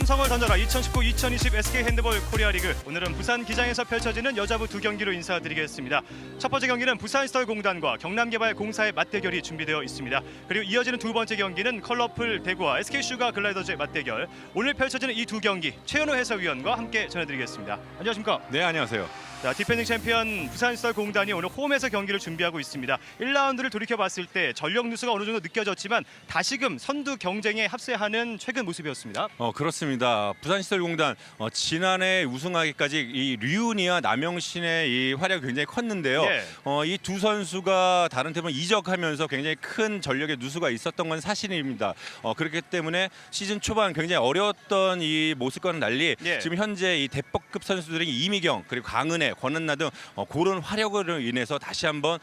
삼성을 던져라 2019-2020 SK 핸드볼 코리아 리그. 오늘은 부산 기장에서 펼쳐지는 여자부 두 경기로 인사드리겠습니다. 첫 번째 경기는 부산시설공단과 경남개발공사의 맞대결이 준비되어 있습니다. 그리고 이어지는 두 번째 경기는 컬러풀 대구와 SK슈가 글라이더즈의 맞대결. 오늘 펼쳐지는 이 두 경기 최현호 해설위원과 함께 전해드리겠습니다. 안녕하십니까? 네, 안녕하세요. 자, 디펜딩 챔피언 부산시설공단이 오늘 홈에서 경기를 준비하고 있습니다. 1라운드를 돌이켜봤을 때 전력 누수가 어느 정도 느껴졌지만 다시금 선두 경쟁에 합세하는 최근 모습이었습니다. 그렇습니다. 부산시설공단 지난해 우승하기까지 이 류은이와 남영신의 이 활약이 굉장히 컸는데요. 예. 이 두 선수가 다른 팀을 이적하면서 굉장히 큰 전력의 누수가 있었던 건 사실입니다. 그렇기 때문에 시즌 초반 굉장히 어려웠던 이 모습과는 달리 예. 지금 현재 이 대법급 선수들이 이미경 그리고 강은혜, 권은나 등 그런 활약으로 인해서 다시 한번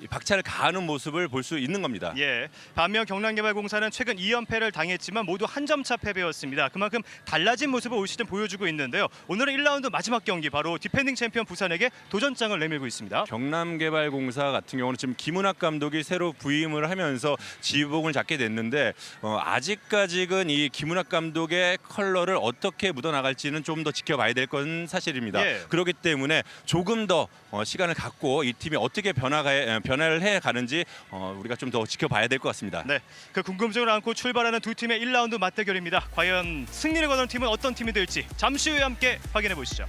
박차를 가하는 모습을 볼 수 있는 겁니다. 예. 반면 경남개발공사는 최근 2연패를 당했지만 모두 한 점 차 패배였습니다. 그만큼 달라진 모습을 올 시즌 보여주고 있는데요. 오늘은 1라운드 마지막 경기 바로 디펜딩 챔피언 부산에게 도전장을 내밀고 있습니다. 경남개발공사 같은 경우는 지금 김은학 감독이 새로 부임을 하면서 지휘봉을 잡게 됐는데 아직까지는 이 김은학 감독의 컬러를 어떻게 묻어나갈지는 좀 더 지켜봐야 될 건 사실입니다. 예. 그렇기 때문에 조금 더 시간을 갖고 이 팀이 어떻게 변화를 해가는지 우리가 좀 더 지켜봐야 될 것 같습니다. 네, 그 궁금증을 안고 출발하는 두 팀의 1라운드 맞대결입니다. 과연 승리를 거둔 팀은 어떤 팀이 될지 잠시 후에 함께 확인해 보시죠.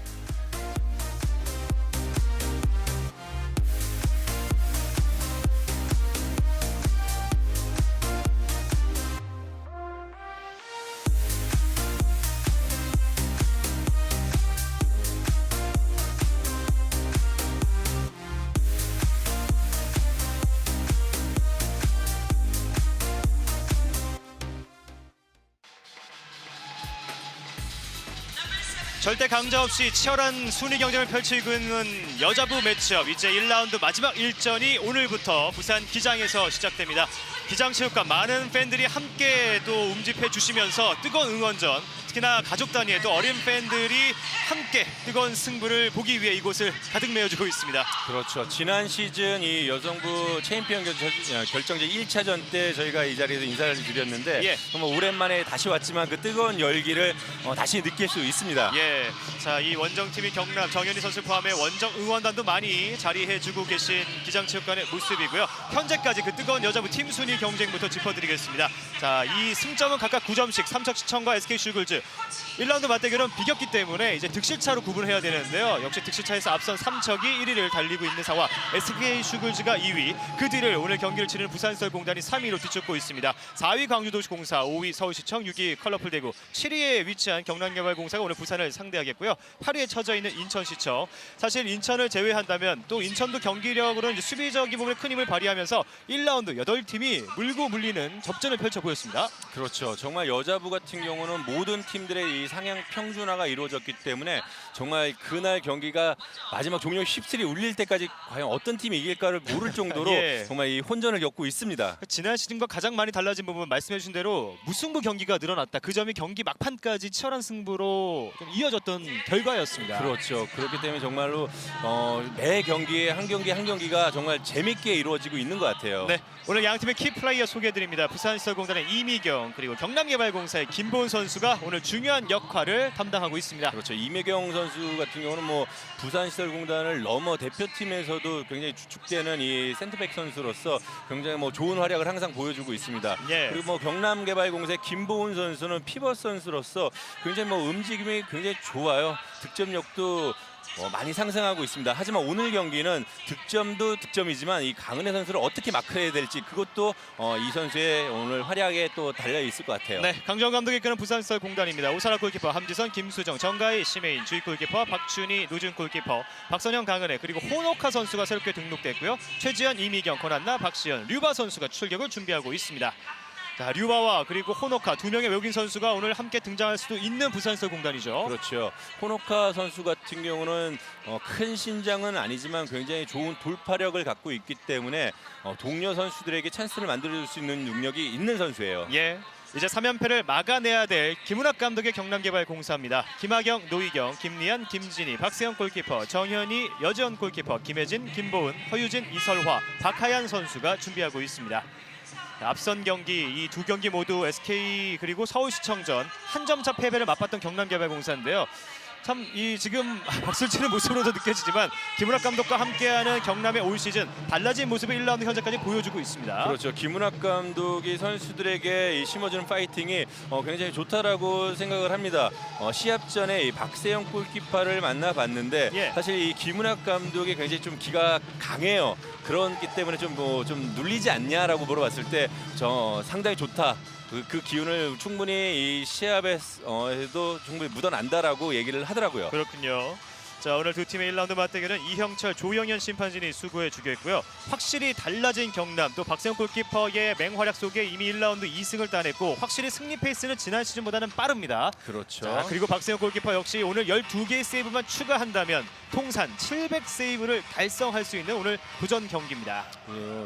절대 강자 없이 치열한 순위 경쟁을 펼치고 있는 여자부 매치업. 이제 1라운드 마지막 일전이 오늘부터 부산 기장에서 시작됩니다. 기장체육관 많은 팬들이 함께 또 움집해 주시면서 뜨거운 응원전, 특히나 가족 단위의 또 어린 팬들이 함께 뜨거운 승부를 보기 위해 이곳을 가득 메워주고 있습니다. 그렇죠. 지난 시즌 이 여성부 챔피언 결정전 1차전 때 저희가 이 자리에서 인사를 드렸는데 예. 정말 오랜만에 다시 왔지만 그 뜨거운 열기를 다시 느낄 수 있습니다. 예, 자, 이 원정팀이 경남 정현희 선수 포함해 원정 응원단도 많이 자리해주고 계신 기장체육관의 모습이고요. 현재까지 그 뜨거운 여자부 팀 순위 경쟁부터 짚어드리겠습니다. 자, 이 승점은 각각 9점씩 삼척시청과 SK슈글즈. 1라운드 맞대결은 비겼기 때문에 이제 득실차로 구분해야 되는데요. 역시 득실차에서 앞선 삼척이 1위를 달리고 있는 상황, SK슈글즈가 2위, 그 뒤를 오늘 경기를 치르는 부산시설공단이 3위로 뒤쫓고 있습니다. 4위 광주도시공사, 5위 서울시청, 6위 컬러풀 대구, 7위에 위치한 경남개발공사가 오늘 부산을 상대하겠고요. 8위에 처져 있는 인천시청. 사실 인천을 제외한다면 또 인천도 경기력으로 이제 수비적인 부분에 큰 힘을 발휘하면서 1라운드 8팀이 물고 물리는 접전을 펼쳐 보였습니다. 그렇죠. 정말 여자부 같은 경우는 모든 팀들의 이 상향 평준화가 이루어졌기 때문에 정말 그날 경기가 마지막 종료 휩쓸이 울릴 때까지 과연 어떤 팀이 이길까를 모를 정도로 예. 정말 이 혼전을 겪고 있습니다. 지난 시즌과 가장 많이 달라진 부분 말씀해 주신 대로 무승부 경기가 늘어났다. 그 점이 경기 막판까지 치열한 승부로 좀 이어졌던 결과였습니다. 그렇죠. 그렇기 때문에 정말로 매 경기에 한 경기가 정말 재밌게 이루어지고 있는 것 같아요. 네, 오늘 양 팀의 키 플레이어 소개해드립니다. 부산시설공단의 이미경 그리고 경남개발공사의 김보은 선수가 오늘 중요한 역할을 담당하고 있습니다. 그렇죠. 이미경 선수 같은 경우는 뭐 부산시설공단을 넘어 대표팀에서도 굉장히 주축되는 이 센터백 선수로서 굉장히 뭐 좋은 활약을 항상 보여주고 있습니다. 예. 그리고 뭐 경남개발공사의 김보은 선수는 피벗 선수로서 굉장히 뭐 움직임이 굉장히 좋아요. 득점력도 많이 상승하고 있습니다. 하지만 오늘 경기는 득점도 득점이지만 이 강은혜 선수를 어떻게 마크해야 될지 그것도 이 선수의 오늘 활약에 또 달려 있을 것 같아요. 네, 강정 감독이 이끄는 부산시설공단입니다. 오사라 골키퍼, 함지선, 김수정, 정가희, 심혜인, 주익 골키퍼, 박준희, 노준 골키퍼, 박선영, 강은혜 그리고 호노카 선수가 새롭게 등록됐고요. 최지현, 이미경, 권한나, 박시현, 류바 선수가 출격을 준비하고 있습니다. 자, 류바와 그리고 호노카 두 명의 외국인 선수가 오늘 함께 등장할 수도 있는 부산시설공단이죠. 그렇죠. 호노카 선수 같은 경우는 큰 신장은 아니지만 굉장히 좋은 돌파력을 갖고 있기 때문에 동료 선수들에게 찬스를 만들어줄 수 있는 능력이 있는 선수예요. 예. 이제 3연패를 막아내야 될 김은학 감독의 경남개발공사입니다. 김하경, 노희경, 김리안, 김진희, 박세영 골키퍼, 정현희, 여지원 골키퍼, 김혜진, 김보은, 허유진, 이설화, 박하연 선수가 준비하고 있습니다. 앞선 경기 이 두 경기 모두 SK 그리고 서울시청전 한 점차 패배를 맛봤던 경남개발공사인데요. 참 이 지금 박수를 치는 모습으로도 느껴지지만 김은학 감독과 함께하는 경남의 올 시즌 달라진 모습을 1라운드 현재까지 보여주고 있습니다. 그렇죠. 김은학 감독이 선수들에게 심어주는 파이팅이 굉장히 좋다라고 생각을 합니다. 시합 전에 이 박세영 골키퍼를 만나봤는데 예. 사실 이 김은학 감독이 굉장히 좀 기가 강해요. 그렇기 때문에 좀 눌리지 않냐라고 물어봤을 때 상당히 좋다. 그 기운을 충분히 이 시합에도 충분히 묻어난다라고 얘기를 하더라고요. 그렇군요. 자, 오늘 두 팀의 1라운드 맞대결은 이형철, 조영현 심판진이 수고해 주겠고요. 확실히 달라진 경남, 또 박세영 골키퍼의 맹활약 속에 이미 1라운드 2승을 따냈고 확실히 승리 페이스는 지난 시즌보다는 빠릅니다. 그렇죠. 자, 그리고 박세영 골키퍼 역시 오늘 12개의 세이브만 추가한다면 통산 700세이브를 달성할 수 있는 오늘 도전 경기입니다.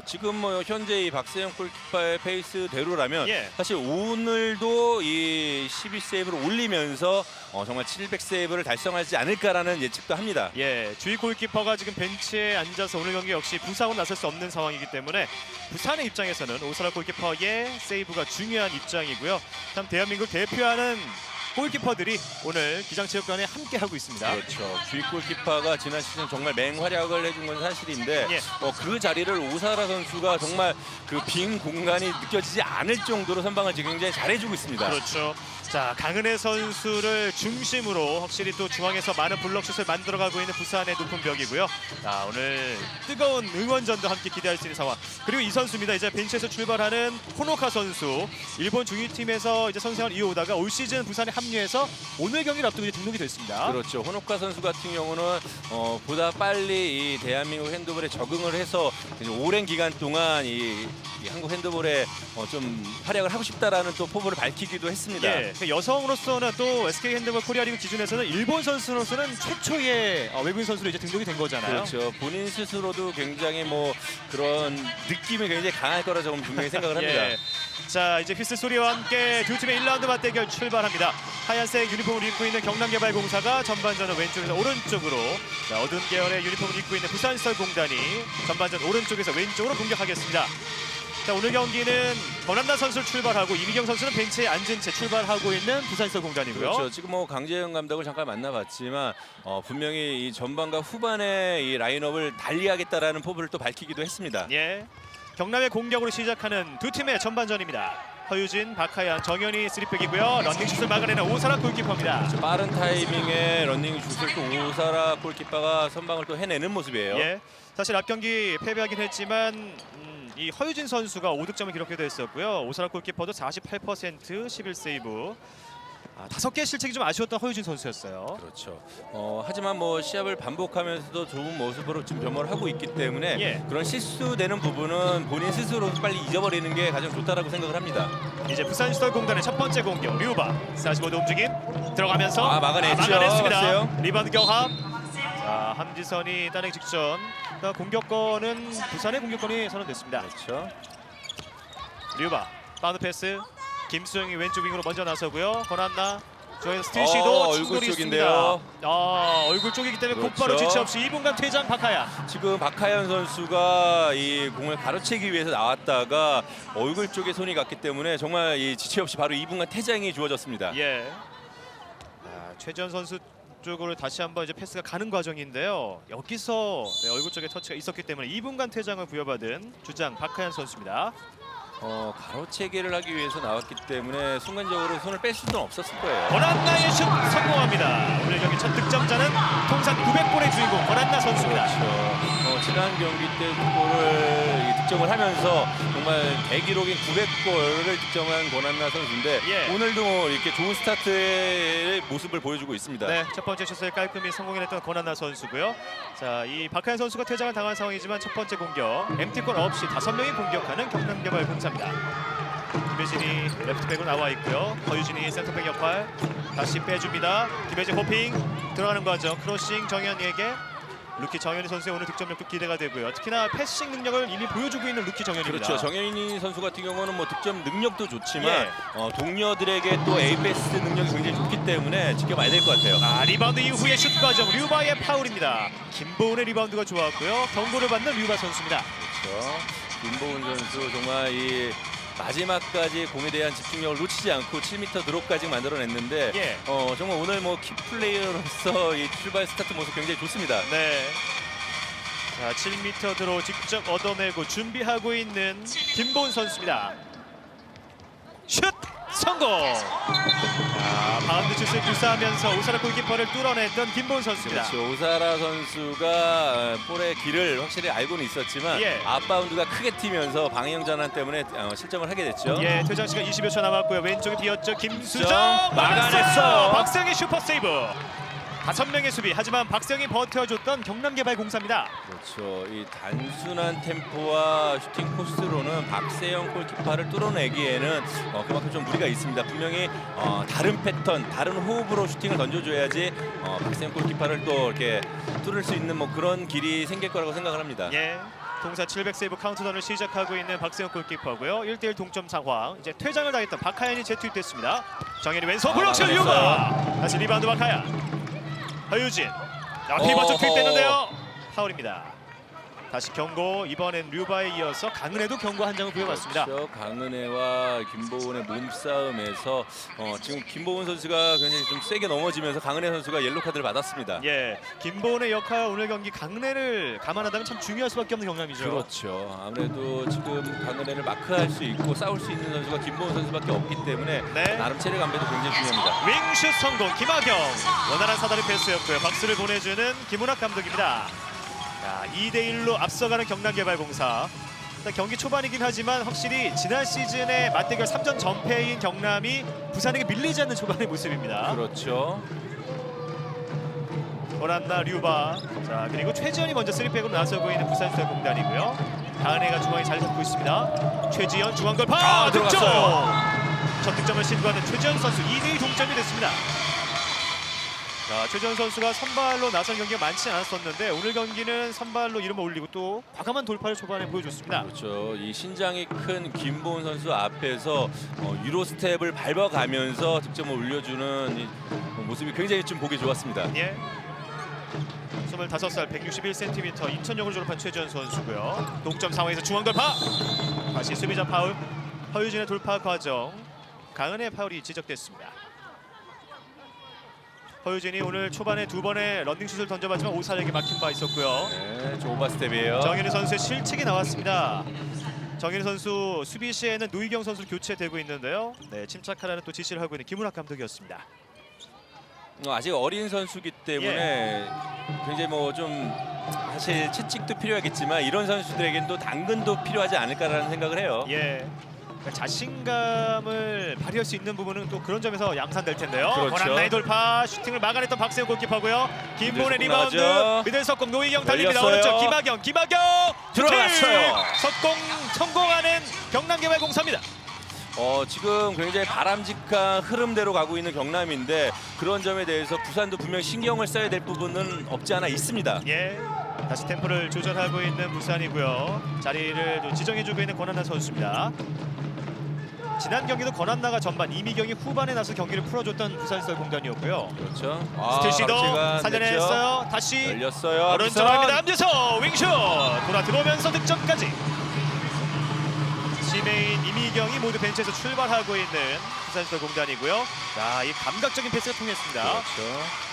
지금 뭐 현재 이 박세영 골키퍼의 페이스대로라면 예. 사실 오늘도 이 12세이브를 올리면서 정말 700세이브를 달성하지 않을까라는 예측도 합니다. 예, 주위 골키퍼가 지금 벤치에 앉아서 오늘 경기 역시 부상으로 나설 수 없는 상황이기 때문에 부산의 입장에서는 오사라 골키퍼의 세이브가 중요한 입장이고요. 참 대한민국 대표하는 골키퍼들이 오늘 기장체육관에 함께하고 있습니다. 그렇죠. 주위 골키퍼가 지난 시즌 정말 맹활약을 해준 건 사실인데 예. 그 자리를 오사라 선수가 정말 그 빈 공간이 느껴지지 않을 정도로 선방을 지금 굉장히 잘해주고 있습니다. 그렇죠. 자, 강은혜 선수를 중심으로 확실히 또 중앙에서 많은 블록슛을 만들어가고 있는 부산의 높은 벽이고요. 자, 오늘 뜨거운 응원전도 함께 기대할 수 있는 상황. 그리고 이 선수입니다. 이제 벤치에서 출발하는 호노카 선수. 일본 중위팀에서 이제 선생을 이어오다가 올 시즌 부산에 합류해서 오늘 경기를 앞두고 이제 등록이 됐습니다. 그렇죠. 호노카 선수 같은 경우는 보다 빨리 이 대한민국 핸드볼에 적응을 해서 이제 오랜 기간 동안 이 한국 핸드볼에 좀 활약을 하고 싶다라는 또 포부를 밝히기도 했습니다. 예, 여성으로서는 또 SK 핸드볼 코리아리그 기준에서는 일본 선수로서는 최초의 외국인 선수로 이제 등록이 된 거잖아요. 그렇죠. 본인 스스로도 굉장히 뭐 그런 느낌이 굉장히 강할 거라 저는 분명히 생각을 합니다. 예. 자, 이제 휘슬 소리와 함께 두 팀의 1라운드 맞대결 출발합니다. 하얀색 유니폼을 입고 있는 경남개발공사가 전반전을 왼쪽에서 오른쪽으로, 자, 어두운 계열의 유니폼을 입고 있는 부산시설공단이 전반전 오른쪽에서 왼쪽으로 공격하겠습니다. 자, 오늘 경기는 권한나 선수를 출발하고 이미경 선수는 벤치에 앉은 채 출발하고 있는 부산시설공단이고요. 그렇죠. 지금 뭐 강재영 감독을 잠깐 만나봤지만 분명히 이 전반과 후반에 이 라인업을 달리하겠다라는 포부를 또 밝히기도 했습니다. 예, 경남의 공격으로 시작하는 두 팀의 전반전입니다. 허유진, 박하연, 정현이 3백이고요. 런닝슛을 막아내는 오사라 골키퍼입니다. 빠른 타이밍에 런닝 슛을 또 오사라 골키퍼가 선방을 또 해내는 모습이에요. 예, 사실 앞 경기 패배하긴 했지만 이 허유진 선수가 5득점을 기록해도 했었고요. 오사라 골키퍼도 48%, 11세이브. 5개의 실책이 좀 아쉬웠던 허유진 선수였어요. 그렇죠. 하지만 뭐 시합을 반복하면서도 좋은 모습으로 지금 변모를 하고 있기 때문에 예. 그런 실수되는 부분은 본인 스스로 빨리 잊어버리는 게 가장 좋다라고 생각을 합니다. 이제 부산시설공단의 첫 번째 공격, 류바 45도 움직임 들어가면서 막아냈죠. 막아냈습니다. 봤어요? 리바운드 경합. 자, 함지선이 따내기 직전 공격권은 부산의 공격권이 선언됐습니다. 그렇죠. 류바 바운드 패스. 김수영이 왼쪽 윙으로 먼저 나서고요. 권한나 저의 스틸시도 얼굴 쪽인데요. 얼굴 쪽이기 때문에 그렇죠. 곧바로 지체 없이 2분간 퇴장 박하야. 지금 박하연 선수가 이 공을 가로채기 위해서 나왔다가 얼굴 쪽에 손이 갔기 때문에 정말 이 지체 없이 바로 2분간 퇴장이 주어졌습니다. 예. 최지현 선수 쪽으로 다시 한번 이제 패스가 가는 과정인데요. 여기서 얼굴 쪽에 터치가 있었기 때문에 2분간 퇴장을 부여받은 주장 박하연 선수입니다. 가로채기를 하기 위해서 나왔기 때문에 순간적으로 손을 뺄 수는 없었을 거예요. 권한나의 슛 성공합니다. 오늘 경기 첫 득점자는 통산 900골의 주인공 권한나 선수입니다. 그렇죠. 지난 경기 때 골을 득점을 하면서 정말 대기록인 900골을 득점한 권한나 선수인데 예. 오늘도 뭐 이렇게 좋은 스타트의 모습을 보여주고 있습니다. 네, 첫 번째 슛을 깔끔히 성공해냈던 권한나 선수고요. 자, 이 박하연 선수가 퇴장을 당한 상황이지만 첫 번째 공격 MT골 없이 5명이 공격하는 경남개발공사입니다. 김혜진이 레프트백으로 나와 있고요. 허유진이 센터백 역할 다시 빼줍니다. 김혜진 호핑 들어가는 과정 크로싱 정현이에게 루키 정현이 선수의 오늘 득점력도 기대가 되고요. 특히나 패싱 능력을 이미 보여주고 있는 루키 정현입니다. 그렇죠. 정현이 선수 같은 경우는 뭐 득점 능력도 좋지만 예. 동료들에게 또 에이패스 능력이 굉장히 좋기 때문에 지켜봐야 될 것 같아요. 리바운드 이후의 슛 과정 류바의 파울입니다. 김보은의 리바운드가 좋았고요. 경고를 받는 류바 선수입니다. 그렇죠. 김보은 선수 정말 이 마지막까지 공에 대한 집중력을 놓치지 않고 7m 드롭까지 만들어냈는데 예. 정말 오늘 뭐 키플레이어로서 이 출발 스타트 모습 굉장히 좋습니다. 네. 자, 7m 드로 직접 얻어내고 준비하고 있는 김보은 선수입니다. 슛 성공. 자, 바운드 슛을 구사하면서 오사라 골키퍼를 뚫어냈던 김보은 선수입니다. 그렇죠. 오사라 선수가 볼의 길을 확실히 알고는 있었지만 예. 앞바운드가 크게 튀면서 방향 전환 때문에 실점을 하게 됐죠. 예, 퇴장 시간 20여 초 남았고요. 왼쪽에 비었죠. 김수정 막아냈어요. 박성희 슈퍼 세이브. 5명의 수비. 하지만 박성희 버텨줬던 경남개발공사입니다. 그렇죠. 이 단순한 템포와 슈팅 코스로는 박세영 골키퍼를 뚫어내기에는 그만큼 좀 무리가 있습니다. 분명히 다른 패턴, 다른 호흡으로 슈팅을 던져줘야지 박세영 골키퍼를 또 이렇게 뚫을 수 있는 뭐 그런 길이 생길 거라고 생각을 합니다. 예. 통산 700세이브 카운트다운을 시작하고 있는 박세영 골키퍼고요. 1대1 동점 상황. 이제 퇴장을 당했던 박하연이 재투입됐습니다. 정현이 왼손 블록슛 유가. 다시 리바운드 박하연. 허유진. 피버쪽 투입됐는데요. 파울입니다. 다시 경고. 이번엔 류바에 이어서 강은혜도 경고 한 장을 부여받습니다. 그렇죠. 강은혜와 김보은의 몸싸움에서 지금 김보은 선수가 굉장히 좀 세게 넘어지면서 강은혜 선수가 옐로 카드를 받았습니다. 예, 김보은의 역할 오늘 경기 강은혜를 감안한다면 참 중요할 수밖에 없는 경남이죠. 그렇죠. 아무래도 지금 강은혜를 마크할 수 있고 싸울 수 있는 선수가 김보은 선수밖에 없기 때문에 네. 나름 체력 안배도 굉장히 중요합니다. 윙슛 성공. 김하경. 원활한 사다리 패스였고요. 박수를 보내주는 김은학 감독입니다. 자, 2대1로 앞서가는 경남개발공사. 경기 초반이긴 하지만 확실히 지난 시즌의 맞대결 3전 전패인 경남이 부산에게 밀리지 않는 초반의 모습입니다. 그렇죠. 오란나 류바. 자, 그리고 최지현이 먼저 3백으로 나서고 있는 부산수협공단이고요. 다은혜가 중앙에 잘 잡고 있습니다. 최지현 중앙 돌파. 득점. 들어갔어요. 첫 득점을 신고하는 최지현 선수. 2대2 동점이 됐습니다. 자, 최지현 선수가 선발로 나선 경기가 많지 않았었는데 오늘 경기는 선발로 이름을 올리고 또 과감한 돌파를 초반에 보여줬습니다. 그렇죠. 이 신장이 큰 김보은 선수 앞에서 유로 스텝을 밟아가면서 득점을 올려주는 이 모습이 굉장히 좀 보기 좋았습니다. 예. 25살 161cm 인천역을 졸업한 최지현 선수고요. 동점 상황에서 중앙 돌파. 다시 수비자 파울. 허유진의 돌파 과정. 강은혜 파울이 지적됐습니다. 허유진이 오늘 초반에 2번의 런닝슛을 던져봤지만 오사에게 막힌 바 있었고요. 네, 저 오버스텝이에요. 정현우 선수의 실책이 나왔습니다. 정현우 선수 수비 시에는 노희경 선수를 교체되고 있는데요. 네, 침착하라는 또 지시를 하고 있는 김은학 감독이었습니다. 아직 어린 선수기 때문에 굉장히 뭐 좀 사실 채찍도 필요하겠지만 이런 선수들에겐 또 당근도 필요하지 않을까라는 생각을 해요. 예. 자신감을 발휘할 수 있는 부분은 또 그런 점에서 양산될 텐데요. 그렇죠. 권한나의 돌파 슈팅을 막아냈던 박세우 골키퍼고요. 김보은의 미들 리바운드. 나가죠. 미들 석공 노희경 달립니다. 열렸어요. 오른쪽 김하경 들어갔어요. 석공 성공하는 경남개발공사입니다. 지금 굉장히 바람직한 흐름대로 가고 있는 경남인데 그런 점에 대해서 부산도 분명히 신경을 써야 될 부분은 없지 않아 있습니다. 예. 다시 템포를 조절하고 있는 부산이고요. 자리를 지정해주고 있는 권한나 선수입니다. 지난 경기도 권한나가 전반, 이미경이 후반에 나서 경기를 풀어줬던 부산시설공단이었고요. 그렇죠. 스틸 시도 박지가 살려냈어요. 냈죠. 다시 열렸어요. 오른쪽 갑니다. 함재서 윙슛 돌아 들어오면서 득점까지. 지메인, 이미경이 모두 벤치에서 출발하고 있는 부산시설공단이고요. 자, 이 감각적인 패스가 통했습니다. 그렇죠.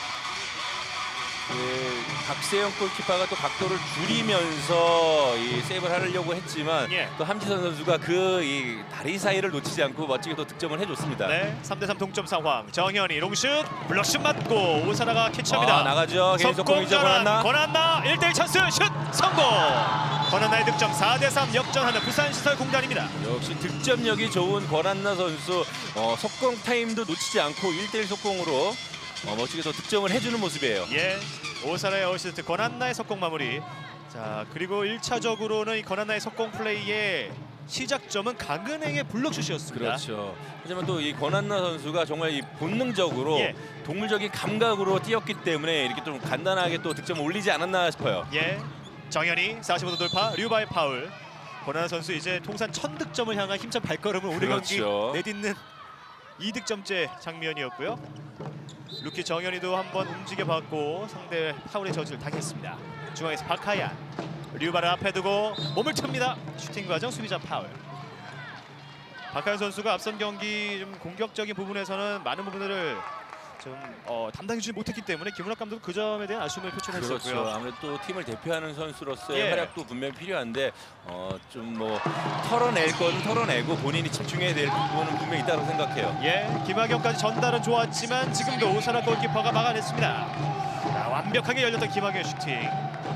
박세영 골키퍼가 또 각도를 줄이면서 이 세이브를 하려고 했지만 예. 또 함지선 선수가 그 이 다리 사이를 놓치지 않고 멋지게 또 득점을 해줬습니다. 네, 3대3 동점 상황. 정현이 롱슛, 블럭슛 맞고 오사라가 캐치합니다. 나가죠. 개인 속공이죠. 권한나. 권한나 1대1 찬스 슛 성공. 권한나의 득점 4대3 역전하는 부산시설공단입니다. 역시 득점력이 좋은 권한나 선수 속공 타임도 놓치지 않고 1대1 속공으로 멋지게 또 득점을 해주는 모습이에요. 예, 오사라의 어시스트, 권한나의 속공 마무리. 자, 그리고 1차적으로는 이 권한나의 속공 플레이의 시작점은 강은행의 블록슛이었습니다. 그렇죠. 하지만 또 이 권한나 선수가 정말 이 본능적으로 예. 동물적인 감각으로 뛰었기 때문에 이렇게 좀 간단하게 또 득점을 올리지 않았나 싶어요. 예, 정현이 45도 돌파, 류바의 파울. 권한나 선수 이제 통산 1000득점을 향한 힘찬 발걸음을 오늘 경기 그렇죠. 내딛는 2득점째 장면이었고요. 루키 정현이도 한번 움직여봤고 상대 파울의 저지를 당했습니다. 중앙에서 박하얀, 류바를 앞에 두고 몸을 찹니다. 슈팅 과정 수비자 파울. 박하연 선수가 앞선 경기 좀 공격적인 부분에서는 많은 부분들을 좀 담당해주지 못했기 때문에 김은학 감독은 그 점에 대한 아쉬움을 표출했었고요. 그렇죠. 아무래도 또 팀을 대표하는 선수로서의 예. 활약도 분명히 필요한데 좀 뭐 털어낼 건 털어내고 본인이 집중해야 될 부분은 분명히 있다고 생각해요. 예, 김학영까지 전달은 좋았지만 지금도 오사라 골키퍼가 막아냈습니다. 자, 완벽하게 열렸던 김학영 슈팅.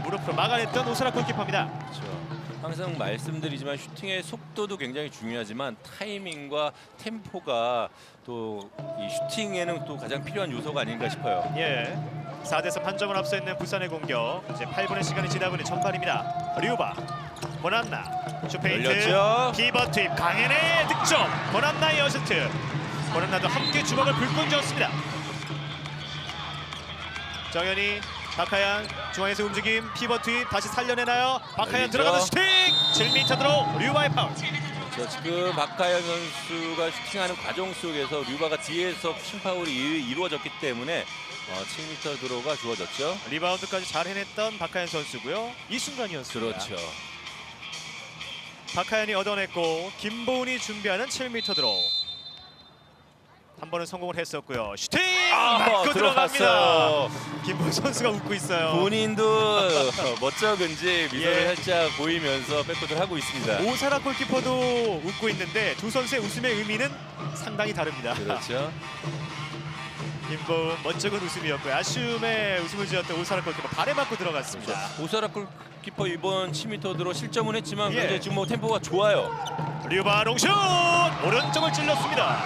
무릎으로 막아냈던 오사라 골키퍼입니다. 그렇죠. 항상 말씀드리지만 슈팅의 속도도 굉장히 중요하지만 타이밍과 템포가 또 이 슈팅에는 또 가장 필요한 요소가 아닌가 싶어요. 예, 4대3 한 점을 앞서 있는 부산의 공격. 이제 8분의 시간이 지나고 있는 전반입니다. 류바, 모난나, 슈페인트, 열렸죠. 피버 투입, 강현의 득점. 모난나의 어시스트. 모난나도 함께 주먹을 불끈 쥐었습니다. 정현이, 박하연 중앙에서 움직임, 피버 투입 다시 살려내나요? 박하연 열리죠. 들어가는 슈팅! 7m 들어 류바의 파울. 자, 지금 박하연 선수가 슈팅하는 과정 속에서 류바가 뒤에서 푸싱 파울이 이루어졌기 때문에 7m 드로우가 주어졌죠. 리바운드까지 잘 해냈던 박하연 선수고요. 이 순간이었습니다. 그렇죠. 박하연이 얻어냈고 김보은이 준비하는 7m 드로우. 한 번은 성공을 했었고요. 슈팅! 맞고 들어갑니다. 들어갔어요. 김보은 선수가 웃고 있어요. 본인도 멋쩍은지 미소를 예. 살짝 보이면서 백코트를 하고 있습니다. 오사라 골키퍼도 웃고 있는데 두 선수의 웃음의 의미는 상당히 다릅니다. 그렇죠. 김보은 멋쩍은 웃음이었고요. 아쉬움에 웃음을 지었던 오사라 골키퍼 발에 맞고 들어갔습니다. 오사라 골키퍼 이번 10m 드로 실점은 했지만 예. 굉장히 지금 뭐 템포가 좋아요. 류바 롱슛! 오른쪽을 찔렀습니다.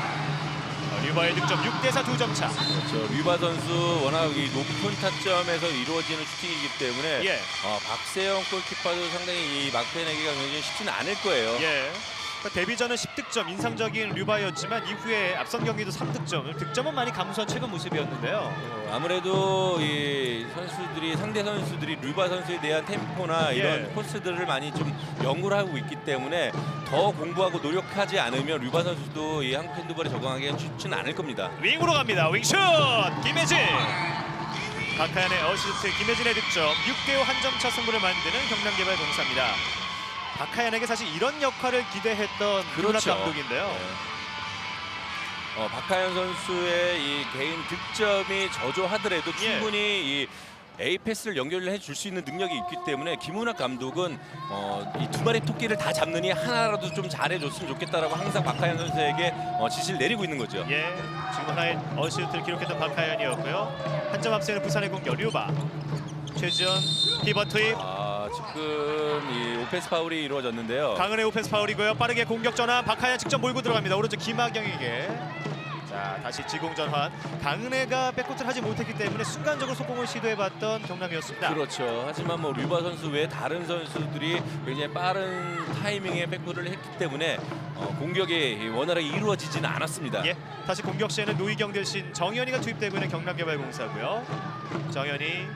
류바의 득점 6대4 2점 차. 그렇죠. 류바 선수 워낙 이 높은 타점에서 이루어지는 슈팅이기 때문에 예. 박세영 골키퍼도 상당히 이 마크해내기가 굉장히 쉽지는 않을 거예요. 예. 데뷔전은 10득점 인상적인 류바였지만 이후에 앞선 경기도 3득점. 득점은 많이 감소한 최근 모습이었는데요. 아무래도 이 선수들이 상대 선수들이 류바 선수에 대한 템포나 이런 예. 코스들을 많이 좀 연구를 하고 있기 때문에 더 공부하고 노력하지 않으면 류바 선수도 이 한국 핸드볼에 적응하기는 쉽지는 않을 겁니다. 윙으로 갑니다. 윙슛! 김혜진! 박하연의 어시스트, 김혜진의 득점 6대5 한 점 차 승부를 만드는 경남개발공사입니다. 박하연에게 사실 이런 역할을 기대했던 김은학 그렇죠. 감독인데요. 박하연 선수의 이 개인 득점이 저조하더라도 예. 충분히 이 A 패스를 연결을 해줄 수 있는 능력이 있기 때문에 김은학 감독은 이 두 마리 토끼를 다 잡느니 하나라도 좀 잘해줬으면 좋겠다라고 항상 박하연 선수에게 지시를 내리고 있는 거죠. 예, 지금 하나의 어시스트를 기록했던 박하연이었고요. 한 점 앞서는 부산의 공격 류바. 최지원 피버 투입. 지금 이 오펜스 파울이 이루어졌는데요. 강은의 오펜스 파울이고요. 빠르게 공격 전환. 박하연 직접 몰고 들어갑니다. 오른쪽 김학영에게. 자, 다시 지공 전환. 강은혜가 백코트를 하지 못했기 때문에 순간적으로 속공을 시도해봤던 경남이었습니다. 그렇죠. 하지만 뭐 류바 선수 외 다른 선수들이 굉장히 빠른 타이밍에 백코트를 했기 때문에 공격이 원활하게 이루어지지는 않았습니다. 예, 다시 공격 시에는 노희경 대신 정현이가 투입되고 있는 경남개발공사고요. 정현이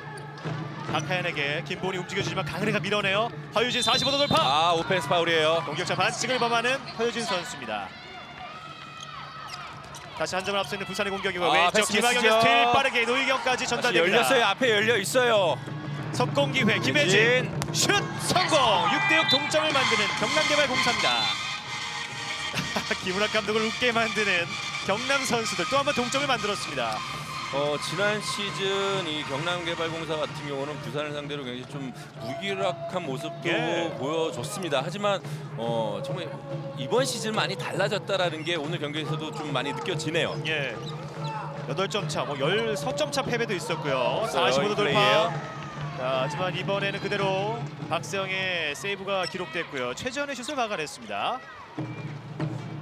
박하연에게 김보은이 움직여주지만 강은혜가 밀어내요. 허유진 45도 돌파. 오펜스 파울이에요. 공격차 반칙을 범하는 허유진 선수입니다. 다시 한 점을 앞서 있는 부산의 공격이고 왼쪽 패스 김학영의 미스죠. 스틸 빠르게 노희경까지 다시 전달됩니다. 열렸어요. 앞에 열려 있어요. 석공 기회 김혜진 슛 성공. 6대6 동점을 만드는 경남개발공사입니다. 김은학 감독을 웃게 만드는 경남 선수들 또 한 번 동점을 만들었습니다. 지난 시즌 이 경남개발공사 같은 경우는 부산을 상대로 굉장히 좀 무기력한 모습도 예. 보여줬습니다. 하지만 정말 이번 시즌 많이 달라졌다라는 게 오늘 경기에서도 좀 많이 느껴지네요. 예, 8점 차, 10점 차 패배도 있었고요. 45도 돌파. 플레이예요. 자, 하지만 이번에는 그대로 박세영의 세이브가 기록됐고요. 최지원의 슛을 막아냈습니다.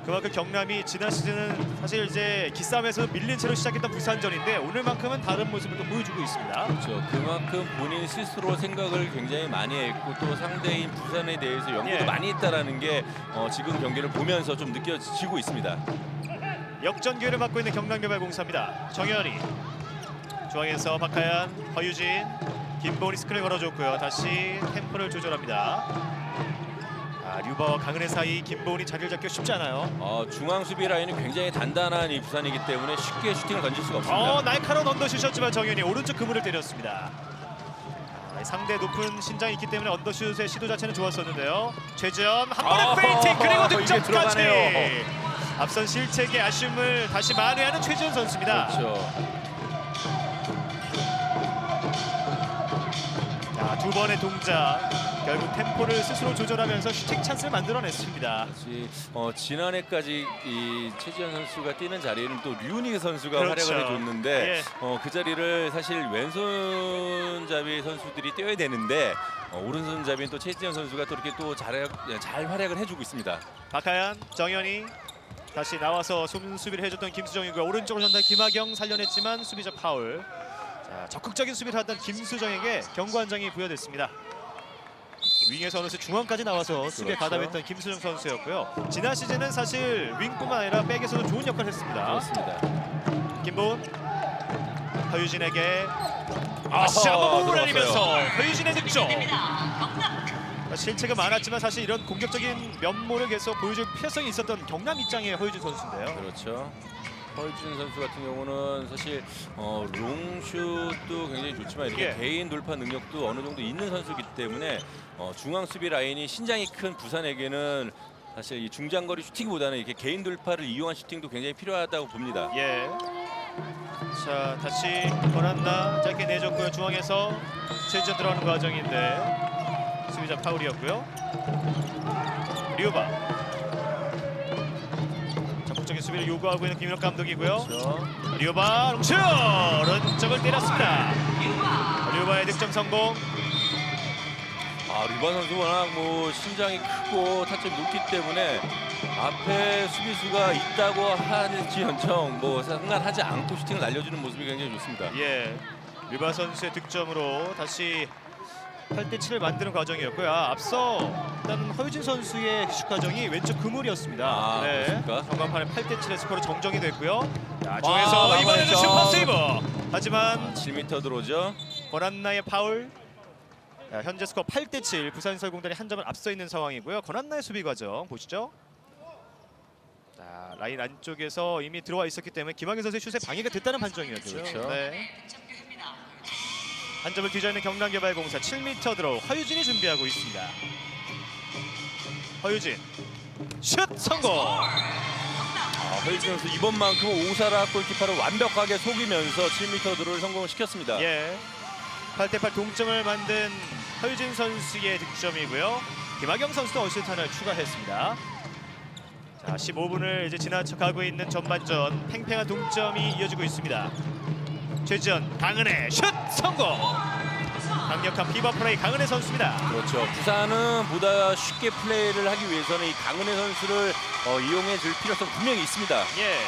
그만큼 경남이 지난 시즌은 사실 이제 기싸움에서 밀린 채로 시작했던 부산전인데 오늘만큼은 다른 모습을 또 보여주고 있습니다. 그렇죠. 그만큼 본인 스스로 생각을 굉장히 많이 했고 또 상대인 부산에 대해서 연구도 예. 많이 했다라는 게 지금 경기를 보면서 좀 느껴지고 있습니다. 역전 기회를 맡고 있는 경남개발공사입니다. 정현이 중앙에서 박하연, 허유진, 김보은이 스크린 걸어줬고요. 다시 템포를 조절합니다. 류바와 강은혜 사이 김보은이 자리를 잡기 쉽지 않아요. 중앙 수비 라인이 굉장히 단단한 이 부산이기 때문에 쉽게 슈팅을 던질 수가 없습니다. 날카로운 언더슛이었지만 정현이 오른쪽 그물을 때렸습니다. 상대 높은 신장이 있기 때문에 언더슛의 시도 자체는 좋았었는데요. 최지원 한 번의 페인팅 그리고 이게 득점까지. 들어가네요. 앞선 실책의 아쉬움을 다시 만회하는 최지현 선수입니다. 그렇죠. 자, 두 번의 동작. 결국 템포를 스스로 조절하면서 슈팅 찬스를 만들어냈습니다. 사실 지난해까지 이 최지현 선수가 뛰는 자리에는 또 류니 선수가 그렇죠. 활약을 해줬는데 예. 그 자리를 사실 왼손잡이 선수들이 뛰어야 되는데 오른손잡이인 또 최지현 선수가 또 이렇게 또 잘 활약을 해주고 있습니다. 박하연, 정현이 다시 나와서 수비를 해줬던 김수정이고요. 오른쪽으로 전달 김하경 살려냈지만 수비적 파울. 자, 적극적인 수비를 하던 김수정에게 경고한장이 부여됐습니다. 윙에서 어느새 중앙까지 나와서 수비에 그렇죠. 가담했던 김수정 선수였고요. 지난 시즌은 사실 윙뿐만 아니라 백에서도 좋은 역할을 했습니다. 그렇습니다. 김보은, 허유진에게 아하, 샤버공을 들어왔어요. 날리면서 허유진의 득점. 실책은 많았지만 사실 이런 공격적인 면모를 계속 보여줄 필요성이 있었던 경남 입장의 허유진 선수인데요. 그렇죠. 허유진 선수 같은 경우는 사실 롱슛도 굉장히 좋지만 이렇게 예. 개인 돌파 능력도 어느 정도 있는 선수이기 때문에 중앙 수비 라인이 신장이 큰 부산에게는 사실 이 중장거리 슈팅보다는 이렇게 개인 돌파를 이용한 슈팅도 굉장히 필요하다고 봅니다. 예. 자, 다시 권한나 짧게 내줬고요. 중앙에서 최지현 들어가는 과정인데 수비자 파울이었고요. 류바 적극적인 수비를 요구하고 있는 김윤혁 감독이고요. 그렇죠. 류바 롱슛! 오른쪽을 때렸습니다. 류바의 득점 성공. 류반 선수 워낙 뭐 신장이 크고 타점이 높기 때문에 앞에 수비수가 있다고 하는지언정 뭐 상관하지 않고 슈팅을 날려주는 모습이 굉장히 좋습니다. 예. 류바 선수의 득점으로 다시 8대7을 만드는 과정이었고요. 앞서 일단 허유진 선수의 슛 과정이 왼쪽 그물이었습니다. 그렇습니까? 전반판에 8대7의 스코어로 정정이 됐고요. 자, 중에서 막아냈죠. 이번에는 슈퍼 세이브. 하지만 7m 들어오죠. 권한나의 파울. 자, 현재 스코어 8대7. 부산설공단이 한 점을 앞서 있는 상황이고요. 권한나의 수비 과정 보시죠. 자, 라인 안쪽에서 이미 들어와 있었기 때문에 김학현 선수의 슛에 방해가 됐다는 판정이었죠. 그렇죠. 네. 한 점을 뒤져있는 경남개발공사 7m 들어 허유진이 준비하고 있습니다. 허유진 슛 성공. 허유진 선수 이번만큼은 오사라 골키퍼를 완벽하게 속이면서 7m 드로를 성공시켰습니다. 예. 8대8 동점을 만든 허유진 선수의 득점이고요. 김하경 선수도 어시스트 하나를 추가했습니다. 자, 15분을 이제 지나쳐가고 있는 전반전 팽팽한 동점이 이어지고 있습니다. 최지현, 강은혜 슛 성공. 강력한 피버 플레이 강은혜 선수입니다. 그렇죠. 부산은 보다 쉽게 플레이를 하기 위해서는 이 강은혜 선수를 이용해 줄 필요성 분명히 있습니다. 예.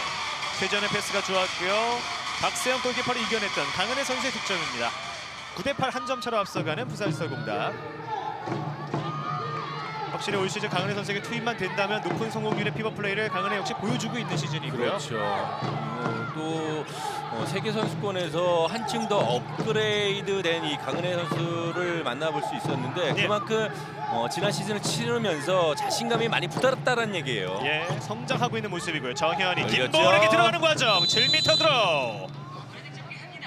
최지현의 패스가 좋았고요. 박세영 골키퍼를 이겨냈던 강은혜 선수의 득점입니다. 9대8 한 점 차로 앞서가는 부산설공단. 확실히 올 시즌 강은혜 선수에게 투입만 된다면 높은 성공률의 피버 플레이를 강은혜 역시 보여주고 있는 시즌이고요. 그렇죠. 또 세계 선수권에서 한층 더 업그레이드된 이 강은혜 선수를 만나볼 수 있었는데 예. 그만큼 지난 시즌을 치르면서 자신감이 많이 붙었다는 얘기예요. 예, 성장하고 있는 모습이고요. 정현이 열렸죠. 김보은에게 들어가는 과정 7m 들어.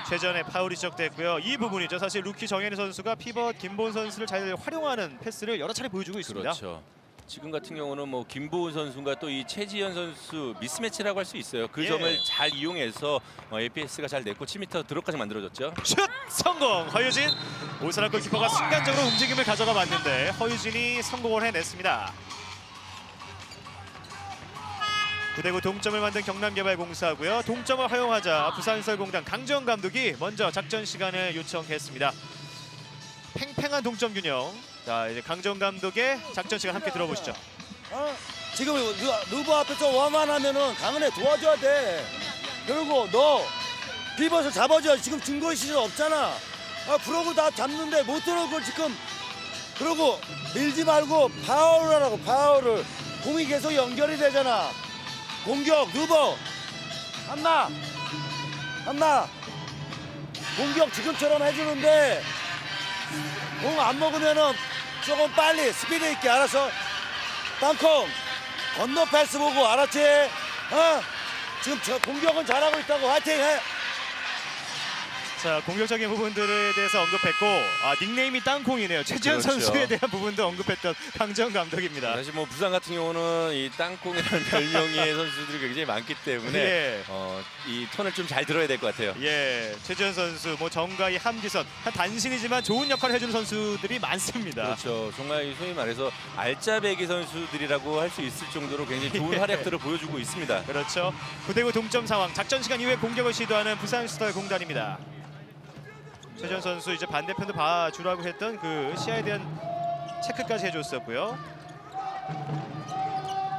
최전의 파울이 시작됐고요. 이 부분이죠. 사실 루키 정현희 선수가 피벗 김보은 선수를 잘 활용하는 패스를 여러 차례 보여주고 있습니다. 그렇죠. 지금 같은 경우는 뭐 김보은 선수가 또 이 최지현 선수 미스매치라고 할 수 있어요. 그 예. 점을 잘 이용해서 APS가 잘 냈고 7m 드롭까지 만들어졌죠. 슛 성공. 허유진 오사라 골키퍼가 순간적으로 움직임을 가져가 봤는데 허유진이 성공을 해냈습니다. 9대9 동점을 만든 경남개발공사고요. 동점을 허용하자 부산설공단 강지원 감독이 먼저 작전 시간을 요청했습니다. 팽팽한 동점 균형. 자, 이제 강지원 감독의 작전 시간 함께 들어보시죠. 지금 누구 앞에서 와만하면은 강은혜 도와줘야 돼. 그리고 너 비벗을 잡아줘야 지금 증거 시절 없잖아. 브로그 다 잡는데 못 들어올 걸 지금. 그리고 밀지 말고 파울을 하라고 파울을. 공이 계속 연결이 되잖아. 공격 누버 한나 공격 지금처럼 해주는데 공 안 먹으면은 조금 빨리 스피드 있게 알아서 땅콩 건너 패스 보고 알았지? 지금 저 공격은 잘하고 있다고 화이팅 해. 자, 공격적인 부분들에 대해서 언급했고 닉네임이 땅콩이네요. 최지현 그렇죠. 선수에 대한 부분도 언급했던 강정 감독입니다. 사실 뭐 부산 같은 경우는 이 땅콩이라는 별명의 선수들이 굉장히 많기 때문에 예. 이 턴을 좀 잘 들어야 될 것 같아요. 예, 최지현 선수, 뭐 정가희, 함기선 단신이지만 좋은 역할을 해주는 선수들이 많습니다. 그렇죠. 정말 이 소위 말해서 알짜배기 선수들이라고 할 수 있을 정도로 굉장히 좋은 예. 활약들을 보여주고 있습니다. 그렇죠. 9대9 동점 상황. 작전 시간 이후에 공격을 시도하는 부산 스타일 공단입니다. 최지현 선수 이제 반대편도 봐주라고 했던 그 시야에 대한 체크까지 해줬었고요.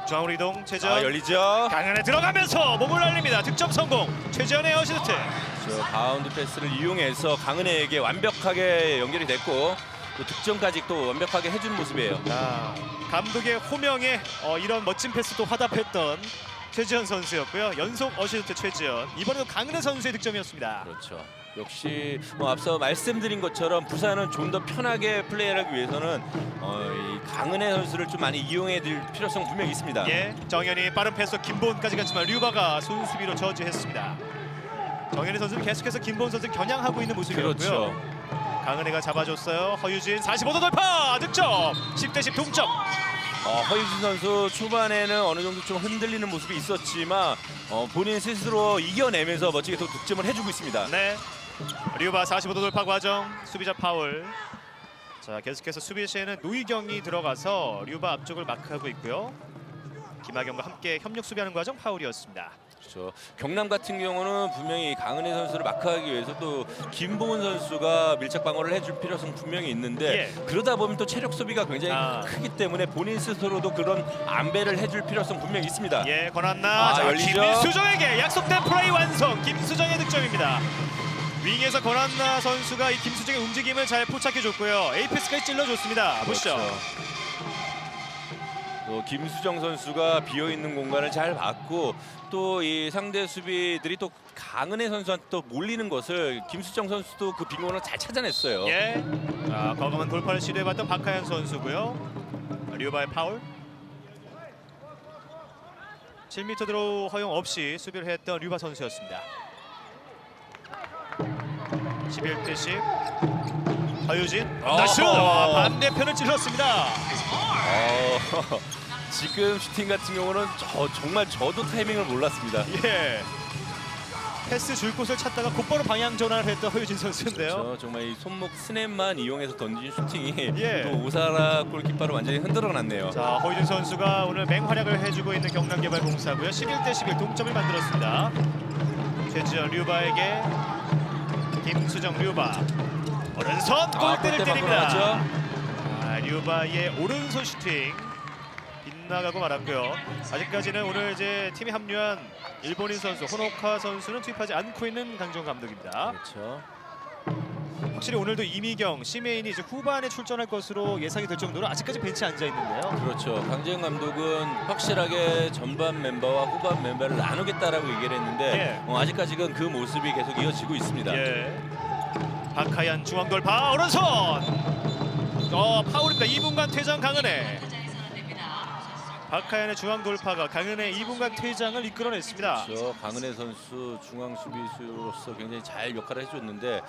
중앙으로 이동. 최지현 열리죠. 강한에 들어가면서 몸을 날립니다. 득점 성공. 최지현의 어시스트. 저 바운드 패스를 이용해서 강은혜에게 완벽하게 연결이 됐고 또 득점까지 또 완벽하게 해주는 모습이에요. 감독의 호명에 이런 멋진 패스도 화답했던 최지현 선수였고요. 연속 어시스트 최지현. 이번에도 강은혜 선수의 득점이었습니다. 그렇죠. 역시 앞서 말씀드린 것처럼 부산은 좀 더 편하게 플레이하기 위해서는 이 강은혜 선수를 좀 많이 이용해 줄 필요성 분명히 있습니다. 예, 정현이 빠른 패스 김보은까지 갔지만 류바가 순수비로 저지했습니다. 정현이 선수는 계속해서 김보은 선수 겨냥하고 있는 모습이었고요. 그렇죠. 강은혜가 잡아줬어요. 허유진 45도 돌파 득점. 10대10 동점. 허유진 선수 초반에는 어느 정도 좀 흔들리는 모습이 있었지만 본인 스스로 이겨내면서 멋지게 또 득점을 해주고 있습니다. 네, 류바 45도 돌파 과정. 수비자 파울. 자, 계속해서 수비시에는 노희경이 들어가서 류바 앞쪽을 마크하고 있고요. 김하경과 함께 협력 수비하는 과정 파울이었습니다. 그렇죠. 경남 같은 경우는 분명히 강은혜 선수를 마크하기 위해서 또 김보은 선수가 밀착 방어를 해줄 필요성 분명히 있는데 예. 그러다 보면 또 체력 소비가 굉장히 크기 때문에 본인 스스로도 그런 안배를 해줄 필요성 분명히 있습니다. 예, 권한나. 자, 열리죠. 김수정에게 약속된 플레이 완성. 김수정의 득점입니다. 윙에서 권한나 선수가 이 김수정의 움직임을 잘 포착해줬고요. 에이패스까지 찔러줬습니다. 보시죠. 그렇죠. 또 김수정 선수가 비어있는 공간을 잘 봤고 또 이 상대 수비들이 또 강은혜 선수한테 또 몰리는 것을 김수정 선수도 그 빈 공간을 잘 찾아냈어요. 예. 자, 과감한 돌파를 시도해봤던 박하연 선수고요. 류바의 파울. 7m 드로우 허용 없이 수비를 했던 류바 선수였습니다. 11대10. 허유진. 다시 반대편을 찔렀습니다. 지금 슈팅 같은 경우는 정말 저도 타이밍을 몰랐습니다. 예. 패스 줄 곳을 찾다가 곧바로 방향 전환을 했던 허유진 선수인데요. 그렇죠. 정말 이 손목 스냅만 이용해서 던진 슈팅이 예. 또 오사라 골키퍼를 완전히 흔들어놨네요. 자, 허유진 선수가 오늘 맹활약을 해주고 있는 경남개발공사고요. 11대11 동점을 만들었습니다. 최지현 류바에게 김수정 류바 오른손 골대를 때립니다. 류바의 오른손 슈팅 빗나가고 말았고요. 아직까지는 오늘 이제 팀에 합류한 일본인 선수 호노카 선수는 투입하지 않고 있는 강정 감독입니다. 그렇죠. 확실히 오늘도 이미경, 시메인이 이제 후반에 출전할 것으로 예상이 될 정도로 아직까지 벤치에 앉아 있는데요. 그렇죠. 강재영 감독은 확실하게 전반 멤버와 후반 멤버를 나누겠다라고 얘기를 했는데 아직까지는 그 모습이 계속 이어지고 있습니다. 예. 박하연 중앙 돌파 오른손. 파울입니다. 2분간 퇴장 강은혜. 박하연의 중앙 돌파가 강은혜 2분간 퇴장을 이끌어냈습니다. 그렇죠. 강은혜 선수 중앙 수비수로서 굉장히 잘 역할을 해줬는데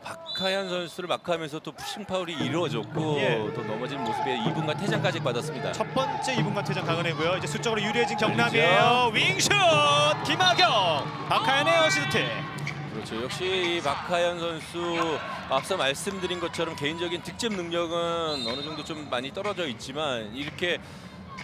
박하연 선수를 마크하면서 또 푸싱 파울이 이루어졌고 또 넘어진 모습에 2분간 퇴장까지 받았습니다. 첫 번째 2분간 퇴장 강은혜고요. 이제 수적으로 유리해진 경남이에요. 윙슛 김하경. 박하연의 어시스트. 그렇죠. 역시 이 박하연 선수 앞서 말씀드린 것처럼 개인적인 득점 능력은 어느 정도 좀 많이 떨어져 있지만 이렇게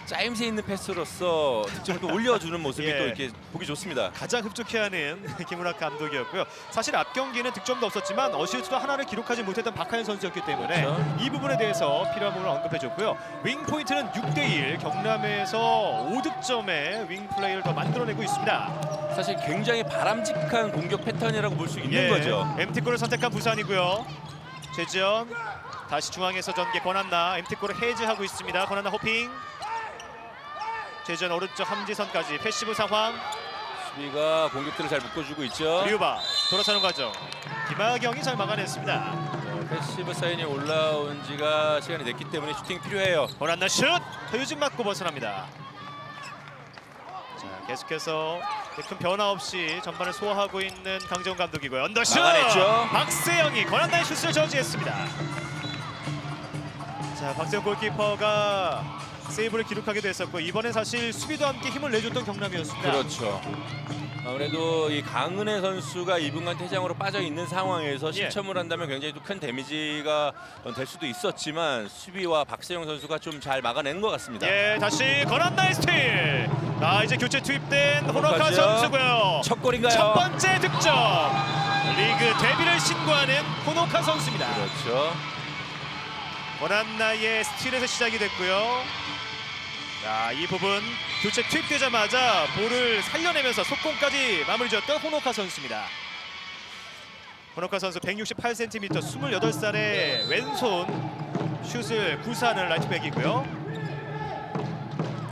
짜임새 있는 패스로서 득점을 또 올려주는 모습이 또 이렇게 보기 좋습니다. 가장 흡족해하는 김은학 감독이었고요. 사실 앞 경기는 득점도 없었지만 어시스트도 하나를 기록하지 못했던 박하연 선수였기 때문에 그렇죠. 이 부분에 대해서 필요한 부분을 언급해줬고요. 윙 포인트는 6대1 경남에서 5득점의 윙 플레이를 더 만들어내고 있습니다. 사실 굉장히 바람직한 공격 패턴이라고 볼 수 있는 거죠. MT골을 선택한 부산이고요. 최지현 다시 중앙에서 전개 권한나 MT골을 해제하고 있습니다. 권한나 호핑. 최지현 오른쪽 함지선까지 패시브 상황. 수비가 공격들을 잘 묶어주고 있죠. 류바 돌아서는 과정. 김하경이 잘 막아냈습니다. 패시브 사인이 올라온 지가 시간이 됐기 때문에 슈팅이 필요해요. 권한나 슛! 허유진 맞고 벗어납니다. 자, 계속해서 큰 변화 없이 전반을 소화하고 있는 강정훈 감독이고요. 언더슛! 막아냈죠. 박세영이 권한나의 슛을 저지했습니다. 자, 박세영 골키퍼가 세이브를 기록하기도 했었고 이번엔 사실 수비도 함께 힘을 내줬던 경남이었습니다. 그렇죠. 아무래도 이 강은혜 선수가 2분간 퇴장으로 빠져 있는 상황에서 실점을 한다면 굉장히 또 큰 데미지가 될 수도 있었지만 수비와 박세영 선수가 좀 잘 막아낸 것 같습니다. 예, 다시 권한나의 스틸. 이제 교체 투입된 호노카 호노카죠. 선수고요. 첫 골인가요? 첫 번째 득점. 리그 데뷔를 신고하는 호노카 선수입니다. 그렇죠. 권한나의 스틸에서 시작이 됐고요. 자, 이 부분 교체 투입되자마자 볼을 살려내면서 속공까지 마무리 지었던 호노카 선수입니다. 호노카 선수 168cm, 28살의 왼손 슛을 구사하는 라이트백이고요.